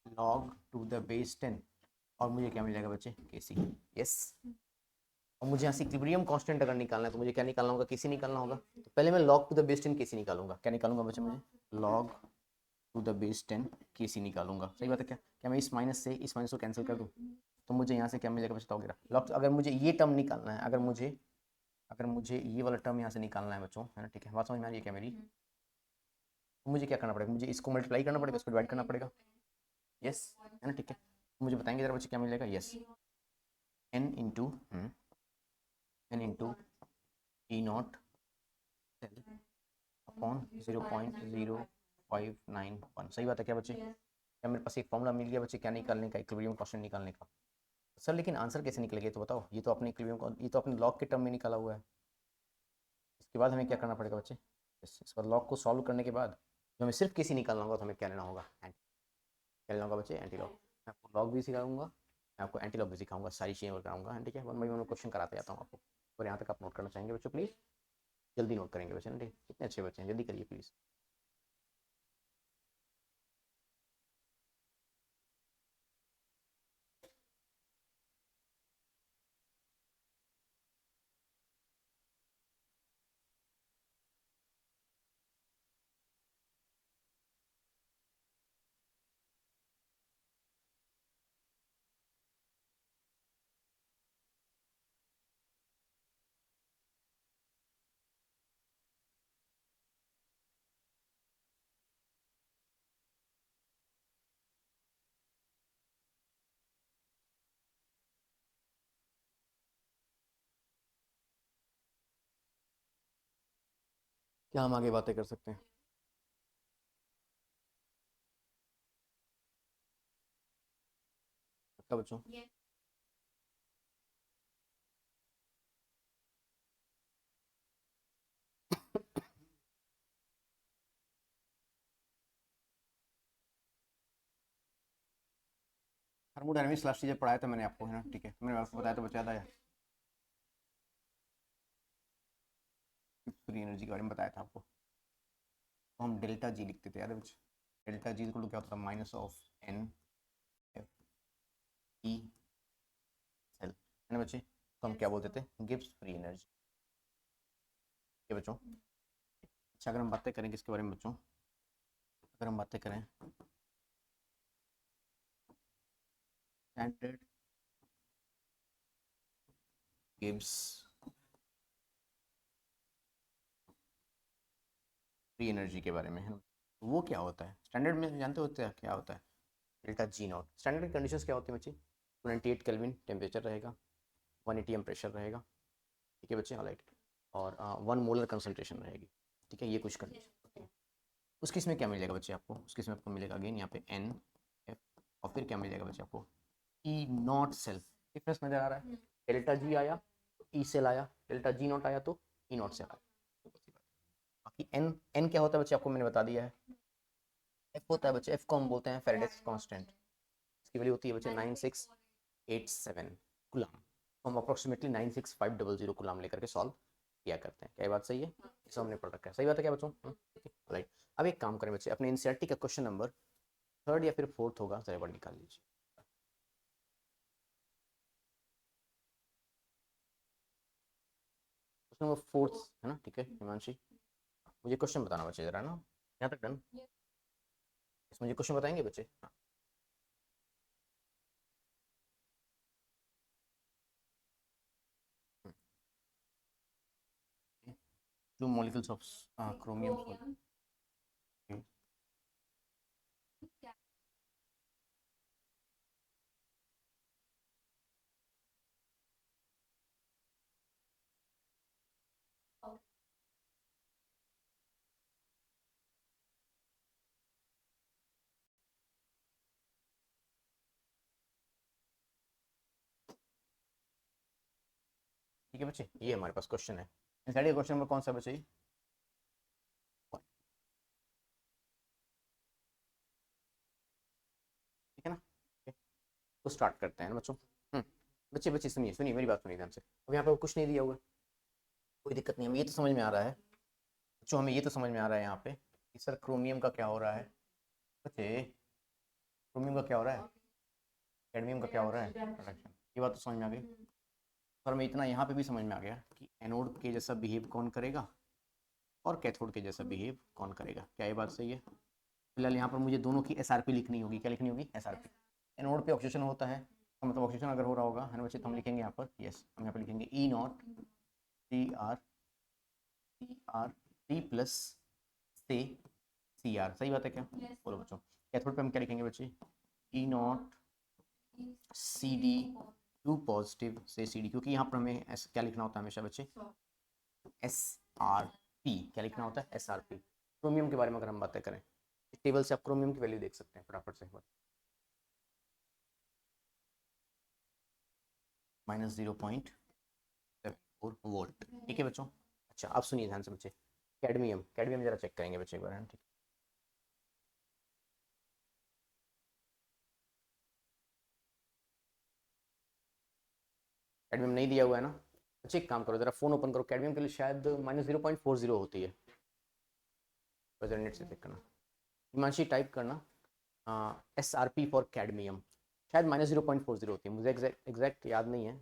[SPEAKER 1] log to the base 10। और मुझे क्या मिल जाएगा बच्चे? के सी। यस। और मुझे यहाँ से इक्विलिब्रियम कांस्टेंट अगर निकालना है तो मुझे क्या निकालना होगा? केसी निकालना होगा। तो पहले मैं लॉग टू द बेस 10 केसी निकालूंगा। क्या निकालूंगा बच्चे? मुझे लॉग टू द बेस 10 केसी निकालूंगा। सही बात है क्या? क्या मैं इस माइनस से इस माइनस को कैंसिल कर दूँ तो मुझे यहाँ से क्या मिलेगा बच्चों? वगैरह लॉग, अगर मुझे ये टर्म निकालना है, अगर मुझे ये वाला टर्म यहाँ से निकालना है बच्चों, है ना? ठीक है, बात समझ में आ रही है क्या मेरी? तो मुझे क्या करना पड़ेगा? मुझे इसको मल्टीप्लाई करना पड़ेगा, इसको डिवाइड करना पड़ेगा। यस, है ना? ठीक है, मुझे बताएंगे जरा बच्चे क्या मिलेगा? Yes, n into E naught cell upon 0.0591। सही बात है क्या बच्चे? क्या मेरे पास एक फॉर्मूला मिल गया बच्चे क्या निकालने का? इक्विलिब्रियम कांस्टेंट निकालने का। सर लेकिन आंसर कैसे निकलेगा तो बताओ? ये तो अपने इक्विलिब्रियम, ये तो अपने लॉग के टर्म में निकाला हुआ है। इसके बाद हमें क्या करना पड़ेगा बच्चे? इस बार लॉग को सॉल्व करने के बाद जो हमें सिर्फ किसी निकालना होगा तो हमें क्या लेना होगा? क्या लेना होगा बच्चे? Anti log. मैं आपको लॉग भी सिखाऊंगा मैं आपको एंटी लॉक भी सिखाऊंगा, सारी चीज़ें कराऊंगा, ठीक है। वन बाई वन क्वेश्चन कराते जाता हूँ आपको। और यहाँ तक आप नोट करना चाहेंगे बच्चों प्लीज़, जल्दी नोट करेंगे बच्चे, ठीक, कितने अच्छे बच्चे हैं, जल्दी करिए प्लीज़। क्या हम आगे बातें कर सकते हैं? क्या बच्चों? थर्मोडायनामिक्स लास्ट चीज़ें पढ़ाया था मैंने आपको, है ना, ठीक है, मैंने आपको बताया तो बचा था, फ्री एनर्जी के बारे में बताया था आपको। तो हम डेल्टा जी लिखते थे, याद है बच्चे? डेल्टा जी को क्या होता था, minus of n F E cell, है ना बच्चे? तो हम क्या बोलते थे, गिव्स फ्री एनर्जी, ये बच्चों। अच्छा, अगर हम बातें करें किसके बारे में बच्चों, अगर हम बातें करें स्टैंडर्ड गिव्स फ्री एनर्जी के बारे में, है ना, वो क्या होता है स्टैंडर्ड में, जानते होते हैं क्या होता है? Delta G not. Standard conditions क्या होती है बच्चे? 28 केल्विन टेम्परेचर रहेगा, 1 atm प्रेशर रहेगा, ठीक है बच्चे, ऑलराइट, और 1 मोलर कंसनट्रेशन रहेगी, ठीक है, ये कुछ कंडीशन होती है। उस केस में क्या मिलेगा बच्चे आपको, उस केस में आपको मिलेगा अगेन यहाँ पे एन एफ, और फिर क्या मिलेगा बच्चे आपको, ई नॉट सेल। डिफरेंस नजर आ रहा है? डेल्टा जी आया तो ई सेल आया, डेल्टा जी नॉट आया तो ई नॉट सेल आया। बाकी एन, एन क्या होता है बच्चे आपको मैंने बता दिया है। एफ होता है बच्चे, एफ को हम बोलते हैं फेरेडेक्स कांस्टेंट, इसकी वैल्यू होती है बच्चे 9687 गुलाम। तो हम अप्रोक्सीमेटली 96500 गुलाम लेकर के सॉल्व किया करते हैं। क्या ये बात सही है? इसे हमने पढ़ रखा है, सही बात है क्या बच्चों? राइट। अब एक काम करें बच्चे, अपने एनसीईआरटी का क्वेश्चन नंबर 3rd या फिर 4th होगा, जरा बड़ा निकाल लीजिए। क्वेश्चन नंबर 4th है ना, ठीक है हिमांशी, मुझे क्वेश्चन बताना बच्चे जरा ना, यहाँ तक डन? मुझे क्वेश्चन बताएंगे बच्चे? हाँ। Two molecules of chromium salt. ठीक है बच्चे, ये हमारे पास क्वेश्चन है। एनसीईआरटी क्वेश्चन नंबर कौन सा बच्चे? ठीक है ना, तो स्टार्ट करते हैं ना बच्चों। बच्चे बच्चे सुनिए सुनिए मेरी बात सुनिए ध्यान से। अब यहाँ पे कुछ नहीं दिया हुआ है, कोई दिक्कत नहीं, हमें ये तो समझ में आ रहा है बच्चों, हमें ये तो समझ में आ रहा है यहाँ पे कि सर क्रोमियम का क्या हो रहा है बच्चे, क्रोमियम का क्या हो रहा है, कैडमियम का क्या हो रहा है, प्रोडक्शन, ये बात तो समझ में आ गई। और हमें इतना यहाँ पे भी समझ में आ गया कि एनोड के जैसा बिहेव कौन करेगा और कैथोड के जैसा बिहेव कौन करेगा। क्या ये बात सही है? फिलहाल यहाँ पर मुझे दोनों की एसआरपी लिखनी होगी, क्या लिखनी होगी? एसआरपी। एनोड पे ऑक्सीजन होता है, तो मतलब ऑक्सीजन अगर हो रहा होगा है ना बच्चे, तो हम लिखेंगे यहाँ पर, यस, हम यहाँ पर लिखेंगे E naught C R, C R C plus से सी आर, सही बात है क्या? बोलो बच्चों। कैथोड पे हम क्या लिखेंगे बच्चे? E naught C D two positive से सी डी, क्योंकि यहाँ पर हमें क्या लिखना होता है हमेशा बच्चे? एस आर पी, क्या लिखना होता है? S R P. क्रोमियम के बारे में अगर हम बातें करें, इस टेबल से आप क्रोमियम की वैल्यू देख सकते हैं फटाफट से, -0.74 वोल्ट, ठीक है बच्चों। अच्छा आप सुनिए ध्यान से बच्चे, कैडमियम, कैडमियम जरा चेक करेंगे बच्चे एक बार, ठीक। कैडमियम नहीं दिया हुआ है ना। अच्छा एक काम करो, ज़रा फ़ोन ओपन करो, कैडमियम के लिए शायद -0.40 होती है। नेट से चेक करना। हिमांशी टाइप करना SRP फॉर कैडमियम, शायद -0.40 होती है, मुझे एग्जैक्ट याद नहीं है।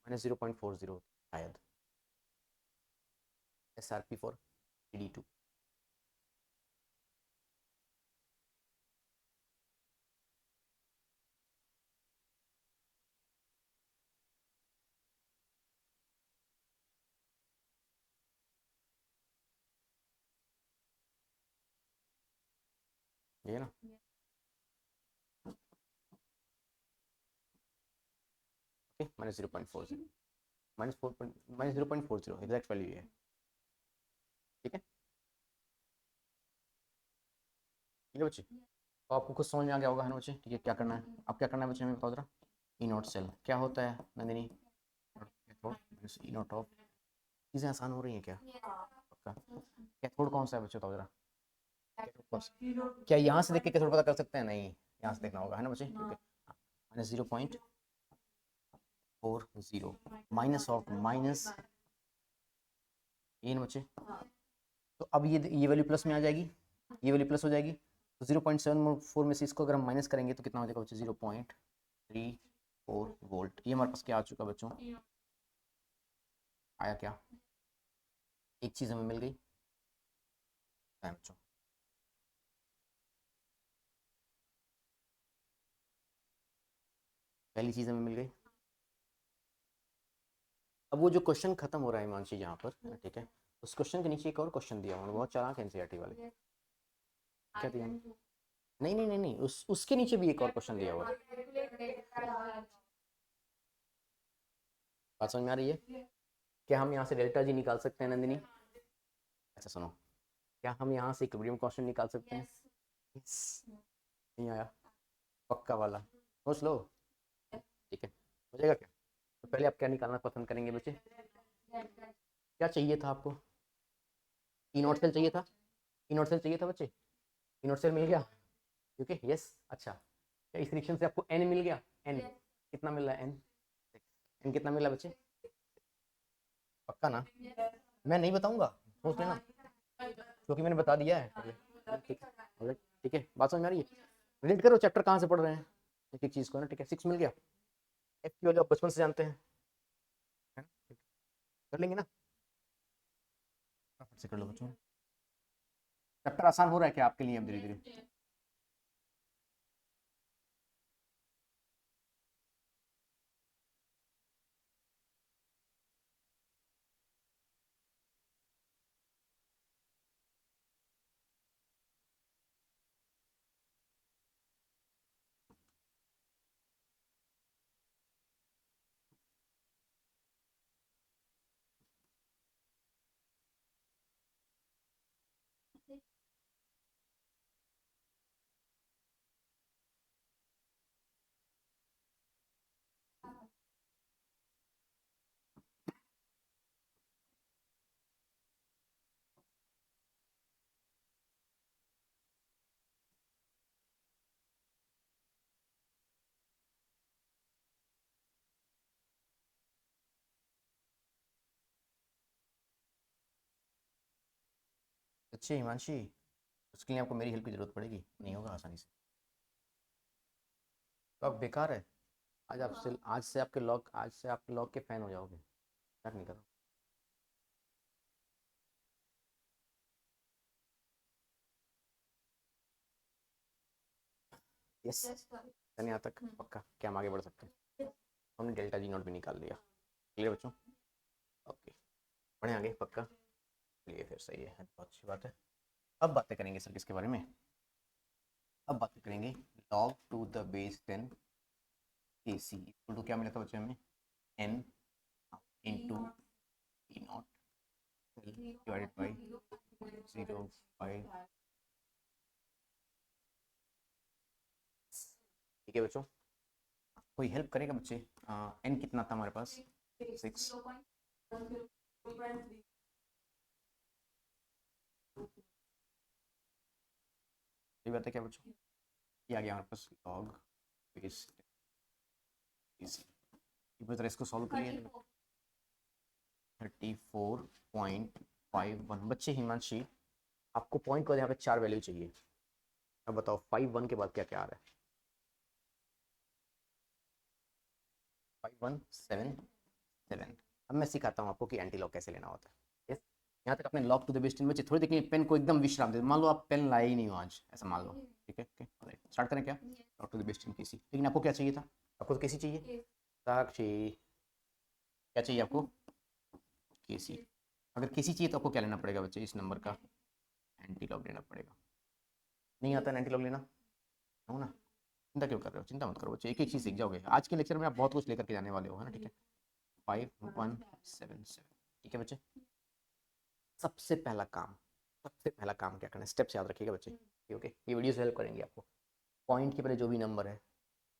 [SPEAKER 1] -0.40 शायद SRP फॉर PD2। ये ना ओके, -0.40, -0.40 एग्जैक्ट वैल्यू है। ठीक है, ठीक है बच्चे, तो आपको कुछ समझ में आ गया होगा है ना बच्चे। ठीक है, क्या करना है, अब क्या करना है बच्चे, हमें बताओ जरा। ई नॉट सेल क्या होता है नंदिनी? ई नॉट ऑफ, चीज़ें आसान हो रही हैं क्या? पक्का। कैथोड कौन सा है बच्चे, बताओ जरा। कैथोड कौन सा? क्या यहाँ से देख के कैथोड पता कर सकते हैं? नहीं, यहाँ से देखना होगा है ना बच्चे। ठीक है, -0.40 माइनस ऑफ माइनस, ये ना बच्चे। तो अब ये वैल्यू प्लस में आ जाएगी, ये वैल्यू प्लस हो जाएगी, तो 0.74 में से इसको अगर हम माइनस करेंगे तो कितना हो जाएगा बच्चे? 0.34 वोल्ट। ये हमारे पास क्या आ चुका बच्चों? आया क्या? एक चीज़ हमें मिल गई है बच्चों, पहली चीज़ हमें मिल गई। अब वो जो क्वेश्चन खत्म हो रहा है हिमांशी जहाँ पर, ठीक है, उस क्वेश्चन के नीचे एक और क्वेश्चन दिया उन्होंने, बहुत चालाक एनसीईआरटी वाले। क्या दिया? नहीं नहीं नहीं नहीं, उसके नीचे भी एक और क्वेश्चन दिया हुआ है। बात समझ में आ रही है? क्या हम यहाँ से डेल्टा जी निकाल सकते हैं नंदिनी? अच्छा सुनो, क्या हम यहाँ से इक्विलिब्रियम कांस्टेंट निकाल सकते हैं? Yes। नहीं आया, पक्का वाला, सोच लो। ठीक है, हो जाएगा क्या? तो पहले आप क्या निकालना पसंद करेंगे बच्चे? क्या चाहिए था आपको? ई नॉट सेल चाहिए था? ई नॉट सेल चाहिए था बच्चे? ई नॉट सेल मिल गया? क्योंकि यस, अच्छा, क्या इस रिएक्शन से आपको एन मिल गया? एन कितना मिल रहा है? एन, एन कितना मिला बच्चे? पक्का ना? मैं नहीं बताऊंगा, सोच लेना, क्योंकि मैंने बता दिया है पहले। ठीक है, ठीक है, बात समझ में आ रही है? रिलेट करो, चैप्टर कहाँ से पढ़ रहे हैं एक एक चीज़ को, है ना। ठीक है, 6 मिल गया। एफ की वैल्यू आप बचपन से जानते हैं, है ना। कर लेंगे ना, फटाफट से कर लो बच्चों। चैप्टर आसान हो रहा है क्या आपके लिए अब धीरे धीरे? अच्छी हिमांशी, उसके लिए आपको मेरी हेल्प की जरूरत पड़ेगी, नहीं होगा आसानी से। तो अब बेकार है, आज से आपके लॉग के फैन हो जाओगे, क्या नहीं करो। यस, यहाँ तक पक्का, क्या हम आगे बढ़ सकते हैं? हमने डेल्टा जी नॉट भी निकाल लिया। क्लियर बच्चों? ओके, बढ़े आगे पक्का। चलिए फिर सही है, बहुत अच्छी बात है। अब बातें करेंगे सर किसके बारे में? अब बातें करेंगे log टू द बेस 10 के सी इक्वल टू क्या मिला था बच्चे हमें? N into E naught divided by 0.5। ठीक है बच्चों, कोई हेल्प करेगा बच्चे? एन कितना था हमारे पास? 6। ये बात है क्या बच्चों? ये आ गया हमारे पास log बेस 10। जरा इसको सॉल्व करिए। 34.51 बच्चे। हिमांशी आपको पॉइंट को यहाँ पे 4 वैल्यू चाहिए। अब बताओ 51 के बाद क्या क्या आ रहा है? 5177। अब मैं सिखाता हूँ आपको कि एंटी लॉग कैसे लेना होता है। यस, यहाँ तक अपने लॉग टू द बेस्ट इन बच्चे थोड़ी देर के लिए पेन को एकदम विश्राम दे। मान लो आप पेन लाए ही नहीं हो आज, ऐसा मान लो, ठीक है? ओके, स्टार्ट करें क्या? Log to the best in KC. लेकिन आपको क्या चाहिए था? आपको तो केसी चाहिए। साक्षी क्या चाहिए आपको? केसी। अगर केसी चाहिए तो आपको क्या लेना पड़ेगा बच्चे? इस नंबर का एंटी लॉग लेना पड़ेगा। नहीं आता एंटी लॉग लेना हो ना? चिंता क्यों कर रहे हो? चिंता मत करो बच्चे, एक एक चीज़ सीख जाओगे। आज के लेक्चर में आप बहुत कुछ लेकर के जाने वाले हो, है ना? ठीक है, 5177। ठीक है बच्चे, सबसे पहला काम क्या करना है, स्टेप्स याद रखिएगा बच्चे। ओके, ये वीडियो से हेल्प करेंगे आपको। पॉइंट के पहले जो भी नंबर है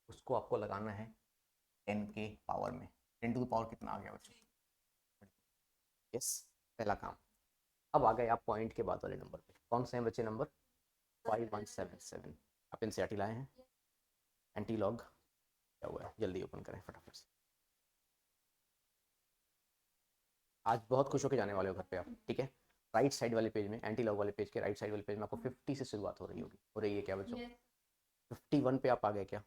[SPEAKER 1] उसको आपको लगाना है 10 के पावर में। 10 टू द पावर कितना आ गया बच्चे? यस, पहला काम। अब आ गए आप पॉइंट के बाद वाले नंबर पे। कौन से हैं बच्चे नंबर? 5177। आप एनसीईआरटी लाए हैं? एंटी लॉग क्या हुआ है? जल्दी ओपन करें फटाफट से। आज बहुत खुश होकर जाने वाले हो घर पे आप, ठीक है? राइट साइड वाले पेज में, एंटी लॉग वाले पेज के राइट साइड वाले पेज में आपको 50 से शुरुआत हो रही होगी। हो रही है क्या बच्चों? 51 पे आप आ गए क्या?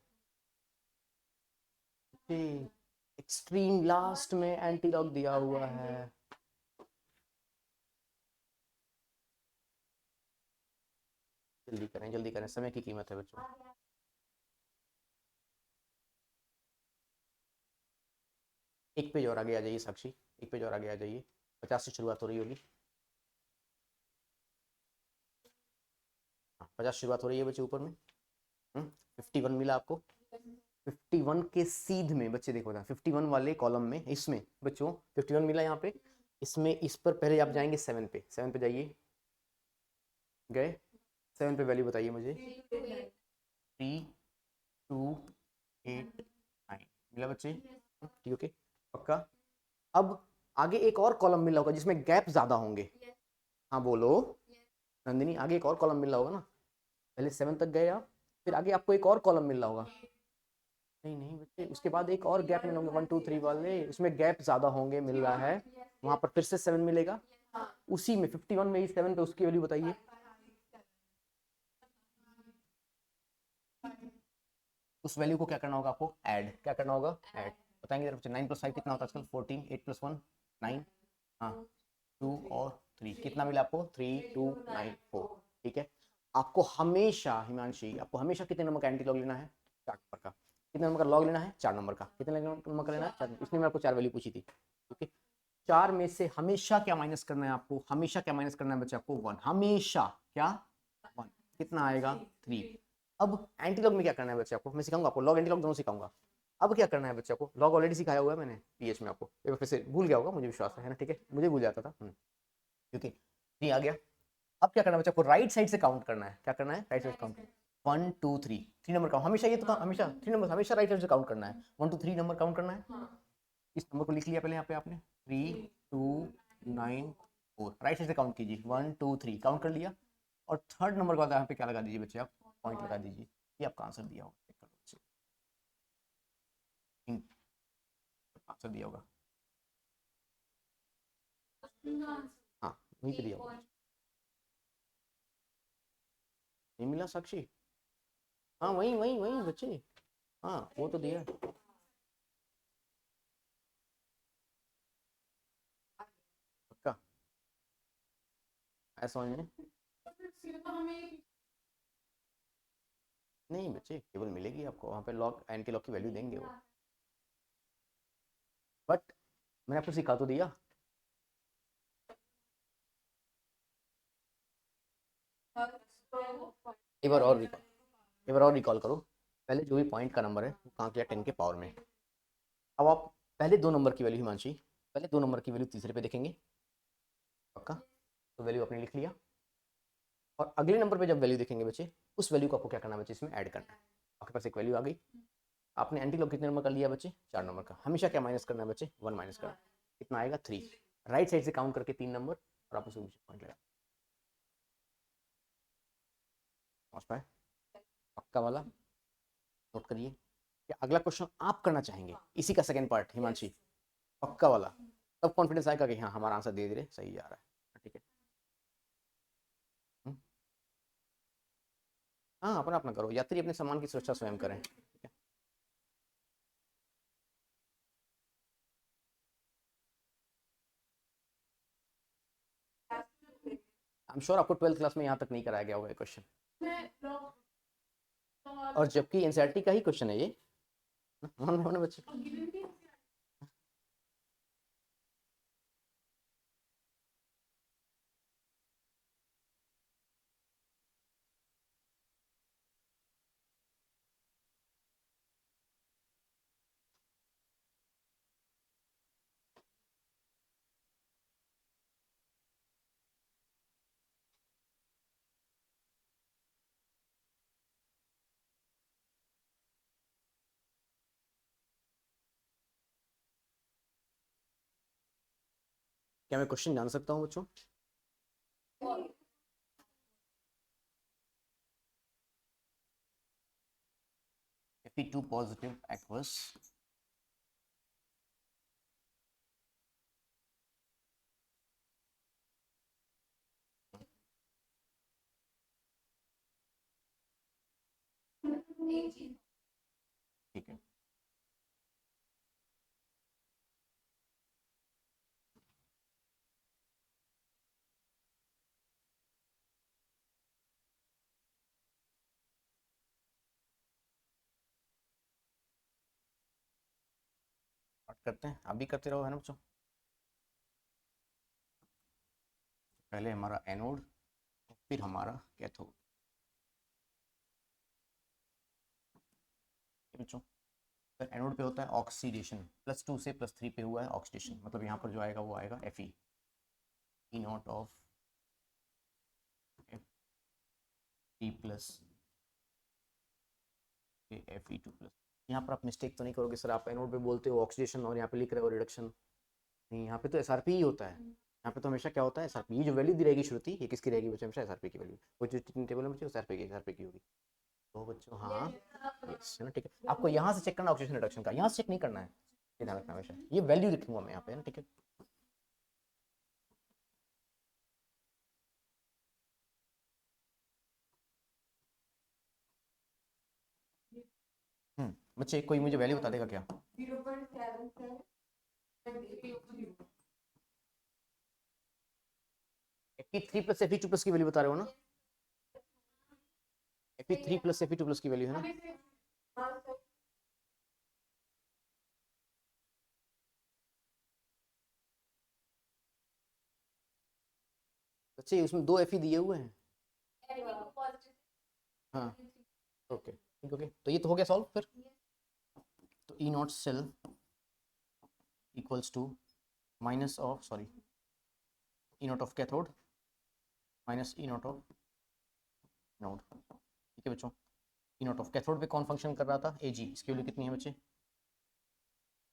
[SPEAKER 1] एक्सट्रीम लास्ट में एंटी लॉग दिया हुआ है। जल्दी करें, समय की कीमत है बच्चों। एक पेज और आगे आ जाइए साक्षी, एक पेज और आगे आ जाइए। 50 से शुरुआत हो रही होगी। 50 शुरुआत हो रही है बच्चे ऊपर में। 51 मिला आपको। 51 के सीध में बच्चे देखो ना, 51 वाले कॉलम में इसमें बच्चों 51 मिला यहाँ पे। इसमें इस पर पहले आप जाएंगे 7 पे। 7 पे जाइए, गए? 7 पे वैल्यू बताइए मुझे। 3289 मिला बच्चे? ठीक, ओके, पक्का? अब आगे एक और कॉलम मिला होगा जिसमें गैप ज्यादा होंगे। हाँ बोलो नंदिनी, आगे एक और कॉलम मिल रहा होगा ना? पहले 7 तक गए आप, फिर आगे आपको एक और कॉलम मिल रहा होगा। नहीं नहीं बच्चे, उसके बाद एक और गैप मिलेंगे 1 2 3 वाले, उसमें गैप ज्यादा होंगे, मिल रहा है। वहां पर फिर से 7 मिलेगा। उसी में 51 में ही 7 पे उसकी वैल्यू बताइए। उस वैल्यू को क्या करना होगा आपको? ऐड। क्या करना होगा? ऐड। बताएंगे जरा बच्चे। 9 + 5 कितना होता है आजकल? 14। 8 + 1 9। हाँ, 2 और 3 कितना मिला आपको? 3294। ठीक है, आपको हमेशा हिमांशी, आपको हमेशा कितने नंबर का एंटी लॉग लेना है? 4 नंबर का। कितने नंबर का लॉग लेना है? 4 नंबर का। कितने नंबर का लेना है? 4। इसलिए मैं आपको 4 वैल्यू पूछी थी। ओके, 4 में से हमेशा क्या माइनस करना है आपको? हमेशा क्या माइनस करना है बच्चे आपको? 1। हमेशा क्या? 1। कितना आएगा? 3। अब एंटी लॉग में क्या करना है बच्चे आपको? मैं सिखाऊंगा आपको, लॉग एंटी लॉग दोनों सिखाऊंगा। अब क्या करना है बच्चे आपको? लॉग ऑलरेडी सिखाया हुआ है मैंने पीएच में आपको, एक बार फिर से भूल गया होगा, मुझे विश्वास है ना? ठीक है, मुझे भूल जाता था। क्योंकि नहीं आ गया। अब क्या करना है बच्चे आपको? राइट साइड से काउंट करना है। क्या करना है? Right side count. 1 2 3, 3 number count हमेशा। ये तो हमेशा 3 नंबर हमेशा राइट साइड से काउंट करना है। 1 2 3 नंबर काउंट करना है। इस नंबर को लिख लिया पहले यहाँ पे आपने, 3294। राइट साइड से काउंट कीजिए, 1 2 3 काउंट कर लिया। और थर्ड नंबर के बाद यहाँ पे क्या लगा दीजिए बच्चे आप? पॉइंट लगा दीजिए। ये आपका आंसर दिया होगा, चेक कर लो बच्चे। आंसर दिया होगा, हाँ वहीं पे दिया होगा। नहीं मिला साक्षी? हाँ वहीं वहीं वहीं बच्चे, हाँ वो तो दिया। पक्का ऐसा समझ में? नहीं बच्चे, केवल मिलेगी आपको वहाँ पे, लॉग एंटी लॉग की वैल्यू देंगे वो। बट मैंने आपको सिखा तो दिया। एक बार और रिकॉल, एक बार और रिकॉल करो। पहले जो भी पॉइंट का नंबर है वो कहाँ किया? 10 के पावर में। अब आप पहले 2 नंबर की वैल्यू हिमांशी, पहले 2 नंबर की वैल्यू तीसरे पे देखेंगे। पक्का? तो वैल्यू आपने लिख लिया। और अगले नंबर पे जब वैल्यू देखेंगे बच्चे, उस वैल्यू को आपको क्या करना है बच्चे? इसमें ऐड करना है। आपके पास एक वैल्यू आ गई। आपने एंटी लॉग कितने नंबर का लिया बच्चे? 4 नंबर का। हमेशा क्या माइनस करना है बच्चे? 1 माइनस करना। कितना आएगा? 3। राइट साइड से काउंट करके 3 नंबर, और आप उसको पॉइंट लगा। समझ पाए? पक्का वाला नोट करिए। या अगला क्वेश्चन आप करना चाहेंगे इसी का सेकंड पार्ट हिमांशी? पक्का वाला? तब कॉन्फिडेंस आएगा कि हाँ हमारा आंसर धीरे धीरे सही जा रहा है। ठीक है। हम्म, हाँ अपना अपना करो, यात्री अपने सामान की सुरक्षा स्वयं करें। ठीक है। आई एम श्योर आपको 12th क्लास में यहाँ तक नहीं कराया गया होगा ये क्वेश्चन, और जबकि एनसीईआरटी का ही क्वेश्चन है ये। मान लो बच्चे। क्या मैं क्वेश्चन जान सकता हूँ बच्चों? Fe2 positive aqueous, ठीक है। स्टार्ट करते हैं, आप भी करते रहो है ना बच्चों। पहले हमारा एनोड, फिर हमारा कैथोड। बच्चों फिर एनोड पे होता है ऑक्सीडेशन, +2 से +3 पे हुआ है ऑक्सीडेशन, मतलब यहाँ पर जो आएगा वो आएगा Fe, E naught of Fe plus Fe2 plus. यहाँ पर आप मिस्टेक तो नहीं करोगे सर, आप एनोड पे बोलते हो ऑक्सीडेशन और यहाँ पे लिख रहे हो रिडक्शन? नहीं, यहाँ पे तो SRP ही होता है। यहाँ पे तो हमेशा क्या होता है SRP, ये जो वैल्यू दी रहेगी श्रुति, ये किसकी रहेगी बच्चों? हमेशा SRP की वैल्यू, वो जो टेबल में बच्चों SRP की होगी। तो बच्चों हाँ यस है ना, ठीक है। आपको यहाँ से चेक करना ऑक्सीजन रिडक्शन का, यहाँ से चेक नहीं करना है, ये ध्यान रखना हमेशा, ये वैल्यू लिखूंगा मैं यहाँ पे, है ना, ठीक है। बच्चे कोई मुझे वैल्यू बता देगा क्या? 83 + Fe2 प्लस की वैल्यू बता रहे हो ना? Fe3 + Fe2 प्लस की वैल्यू है ना? बच्चे उसमें 2 Fe दिए हुए हैं। हाँ ओके ठीक, ओके तो ये तो हो गया सॉल्व फिर। तो E naught cell equals to minus of sorry E naught of cathode minus E naught of node. ठीक है बच्चों, ई नॉट ऑफ कैथोड पे कौन फंक्शन कर रहा था? Ag, इसकी वैल्यू कितनी है बच्चे?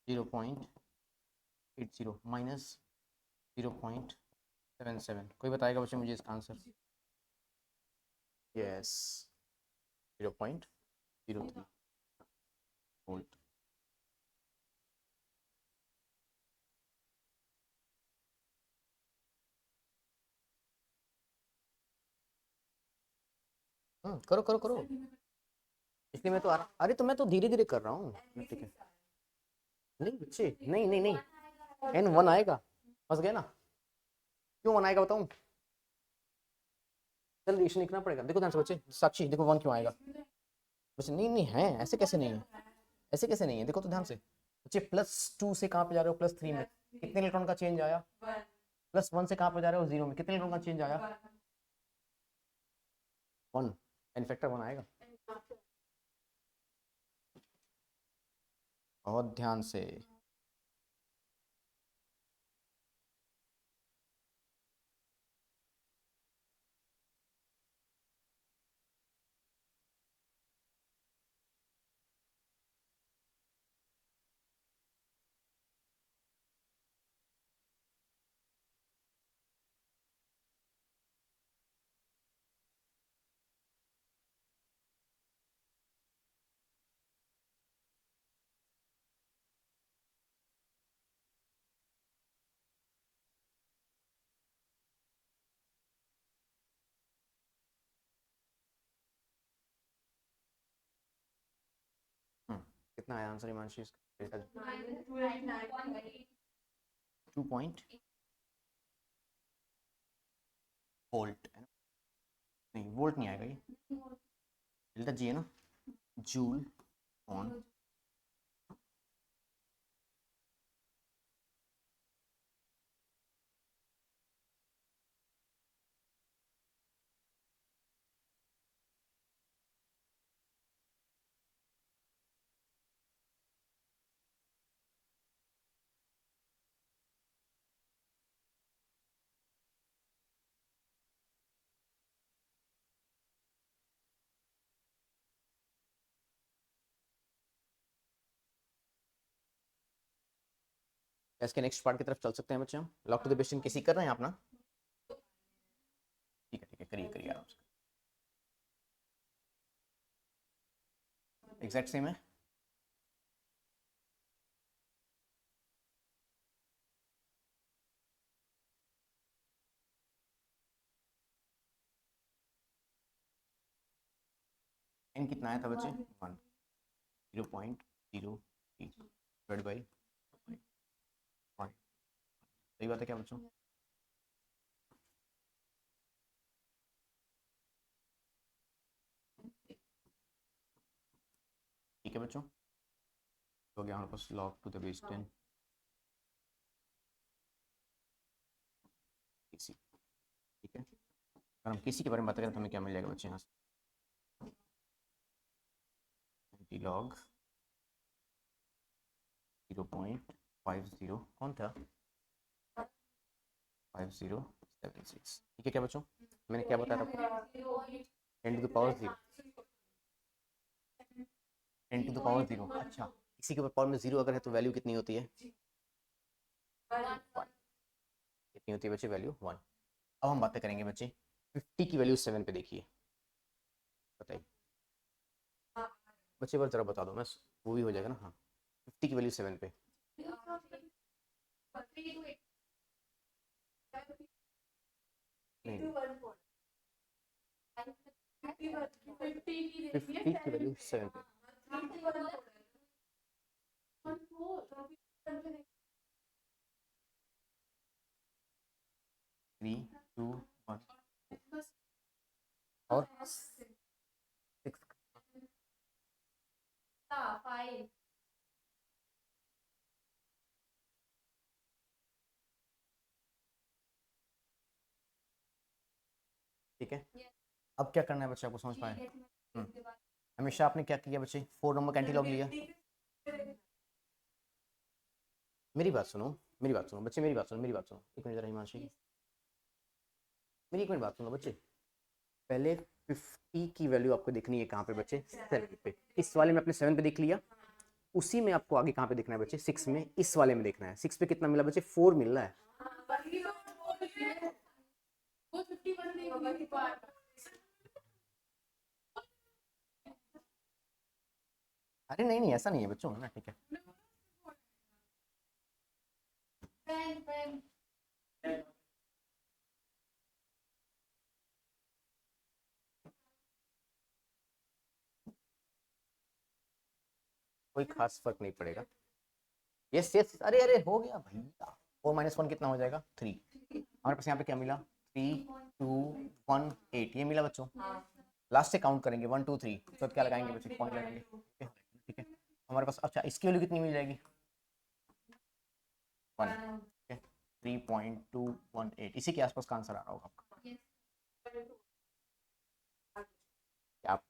[SPEAKER 1] 0.80 माइनस 0.77। कोई बताएगा बच्चे मुझे इसका आंसर? Yes 0.03 volt. करो करो करो, इसलिए मैं तो अरे तो मैं तो धीरे धीरे कर रहा हूँ। ठीक है। नहीं बच्चे नहीं नहीं नहीं, N1 आएगा, फंस गए ना? क्यों 1 आएगा बताऊँ? चल रिएक्शन लिखना पड़ेगा, देखो ध्यान से बच्चे, साक्षी देखो 1 क्यों आएगा? बच्चे नहीं नहीं है, ऐसे कैसे नहीं है, ऐसे कैसे नहीं है, देखो तो ध्यान से बच्चे। +2 से कहाँ पे जा रहे हो? +3 में कितने इलेक्ट्रॉन का चेंज आया? +1 से कहाँ पे जा रहे हो? 0 में कितने इलेक्ट्रॉन का चेंज आया? 1, इनफैक्टर 1 आएगा। बहुत ध्यान से। कितना आया आंसर हिमांशी इसका? 2 पॉइंट वोल्ट है ना? नहीं वोल्ट नहीं आएगा, ये डेल्टा जी है ना, जूल ऑन इसके नेक्स्ट पार्ट की तरफ चल सकते हैं बच्चे हम। लॉक टू द बेसिन किसी कर रहे हैं आप ना? ठीक है करिए करिए आराम से। एग्जैक्ट सेम है। एन कितना आया था बच्चे? 1 0.03 डिवाइड बाई 5। सही बात है क्या बच्चों? ठीक है बच्चों, हो गया हमारे पास लॉग टू द बेस 10 किसी। ठीक है, अगर हम किसी के बारे में बात करें तो हमें क्या मिल जाएगा बच्चे यहाँ से? लॉग 0.50 कौन था? 5076। ठीक है क्या बच्चों, मैंने क्या बताया था? 10 to the power 0, 10 to the power 0। अच्छा, इसी के पावर में 0 अगर है तो वैल्यू कितनी होती है? 1। कितनी होती है बच्चे वैल्यू? 1। अब हम बातें करेंगे बच्चे 50 की वैल्यू 7 पे। देखिए बताइए बच्चे, बार जरा बता दो, मैं वो भी हो जाएगा ना। हाँ 50 की वैल्यू 7 पे। नहीं 50 की वैल्यू 7 पे। 3 2 1 और 6। ठीक है, अब क्या करना है बच्चे, आपको समझ पाए? हमेशा आपने क्या किया बच्चे? 4 नंबर कैंटीलॉग लिया। मेरी बात सुनो, मेरी बात सुनो बच्चे, मेरी बात सुनो, मेरी बात सुनो, एक मिनट जरा हिमांशी, मेरी एक मिनट बात सुनो बच्चे। पहले 50 की वैल्यू आपको देखनी है कहाँ पे बच्चे? 7 पे। इस वाले में आपने 7 पे देख लिया, उसी में आपको आगे कहाँ पे देखना है बच्चे? 6 में, इस वाले में देखना है। 6 पे कितना मिला बच्चे? 4 मिल रहा है। अरे नहीं नहीं ऐसा नहीं है बच्चों, ना ठीक है। कोई खास फर्क नहीं पड़ेगा। यस यस, अरे अरे हो गया भैया। 4 - 1 कितना हो जाएगा? 3। हमारे पास यहाँ पे क्या मिला? 3 2 1 8 ये मिला बच्चों। लास्ट से काउंट करेंगे 1 2 3, तो क्या लगाएंगे बच्चे? पॉइंट लगाएंगे। ठीक है, हमारे पास अच्छा इसकी वैल्यू कितनी मिल जाएगी? 1। ठीक है, 3.218 इसी के आसपास का आंसर आ रहा होगा आपका। क्या आप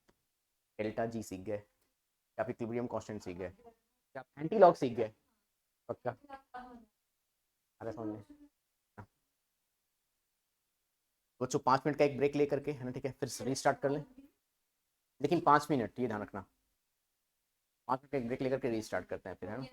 [SPEAKER 1] डेल्टा जी सीख गए? क्या आप इक्विलिब्रियम कांस्टेंट सीख गए? क्या आप एंटी लॉग सीख गए? पक्का? अरे समझ में बच्चों 5 मिनट का एक ब्रेक लेकर के है ना, ठीक है, फिर रीस्टार्ट कर लें। लेकिन 5 मिनट, ये ध्यान रखना, 5 मिनट का एक ब्रेक लेकर के रीस्टार्ट करते हैं फिर, है ना।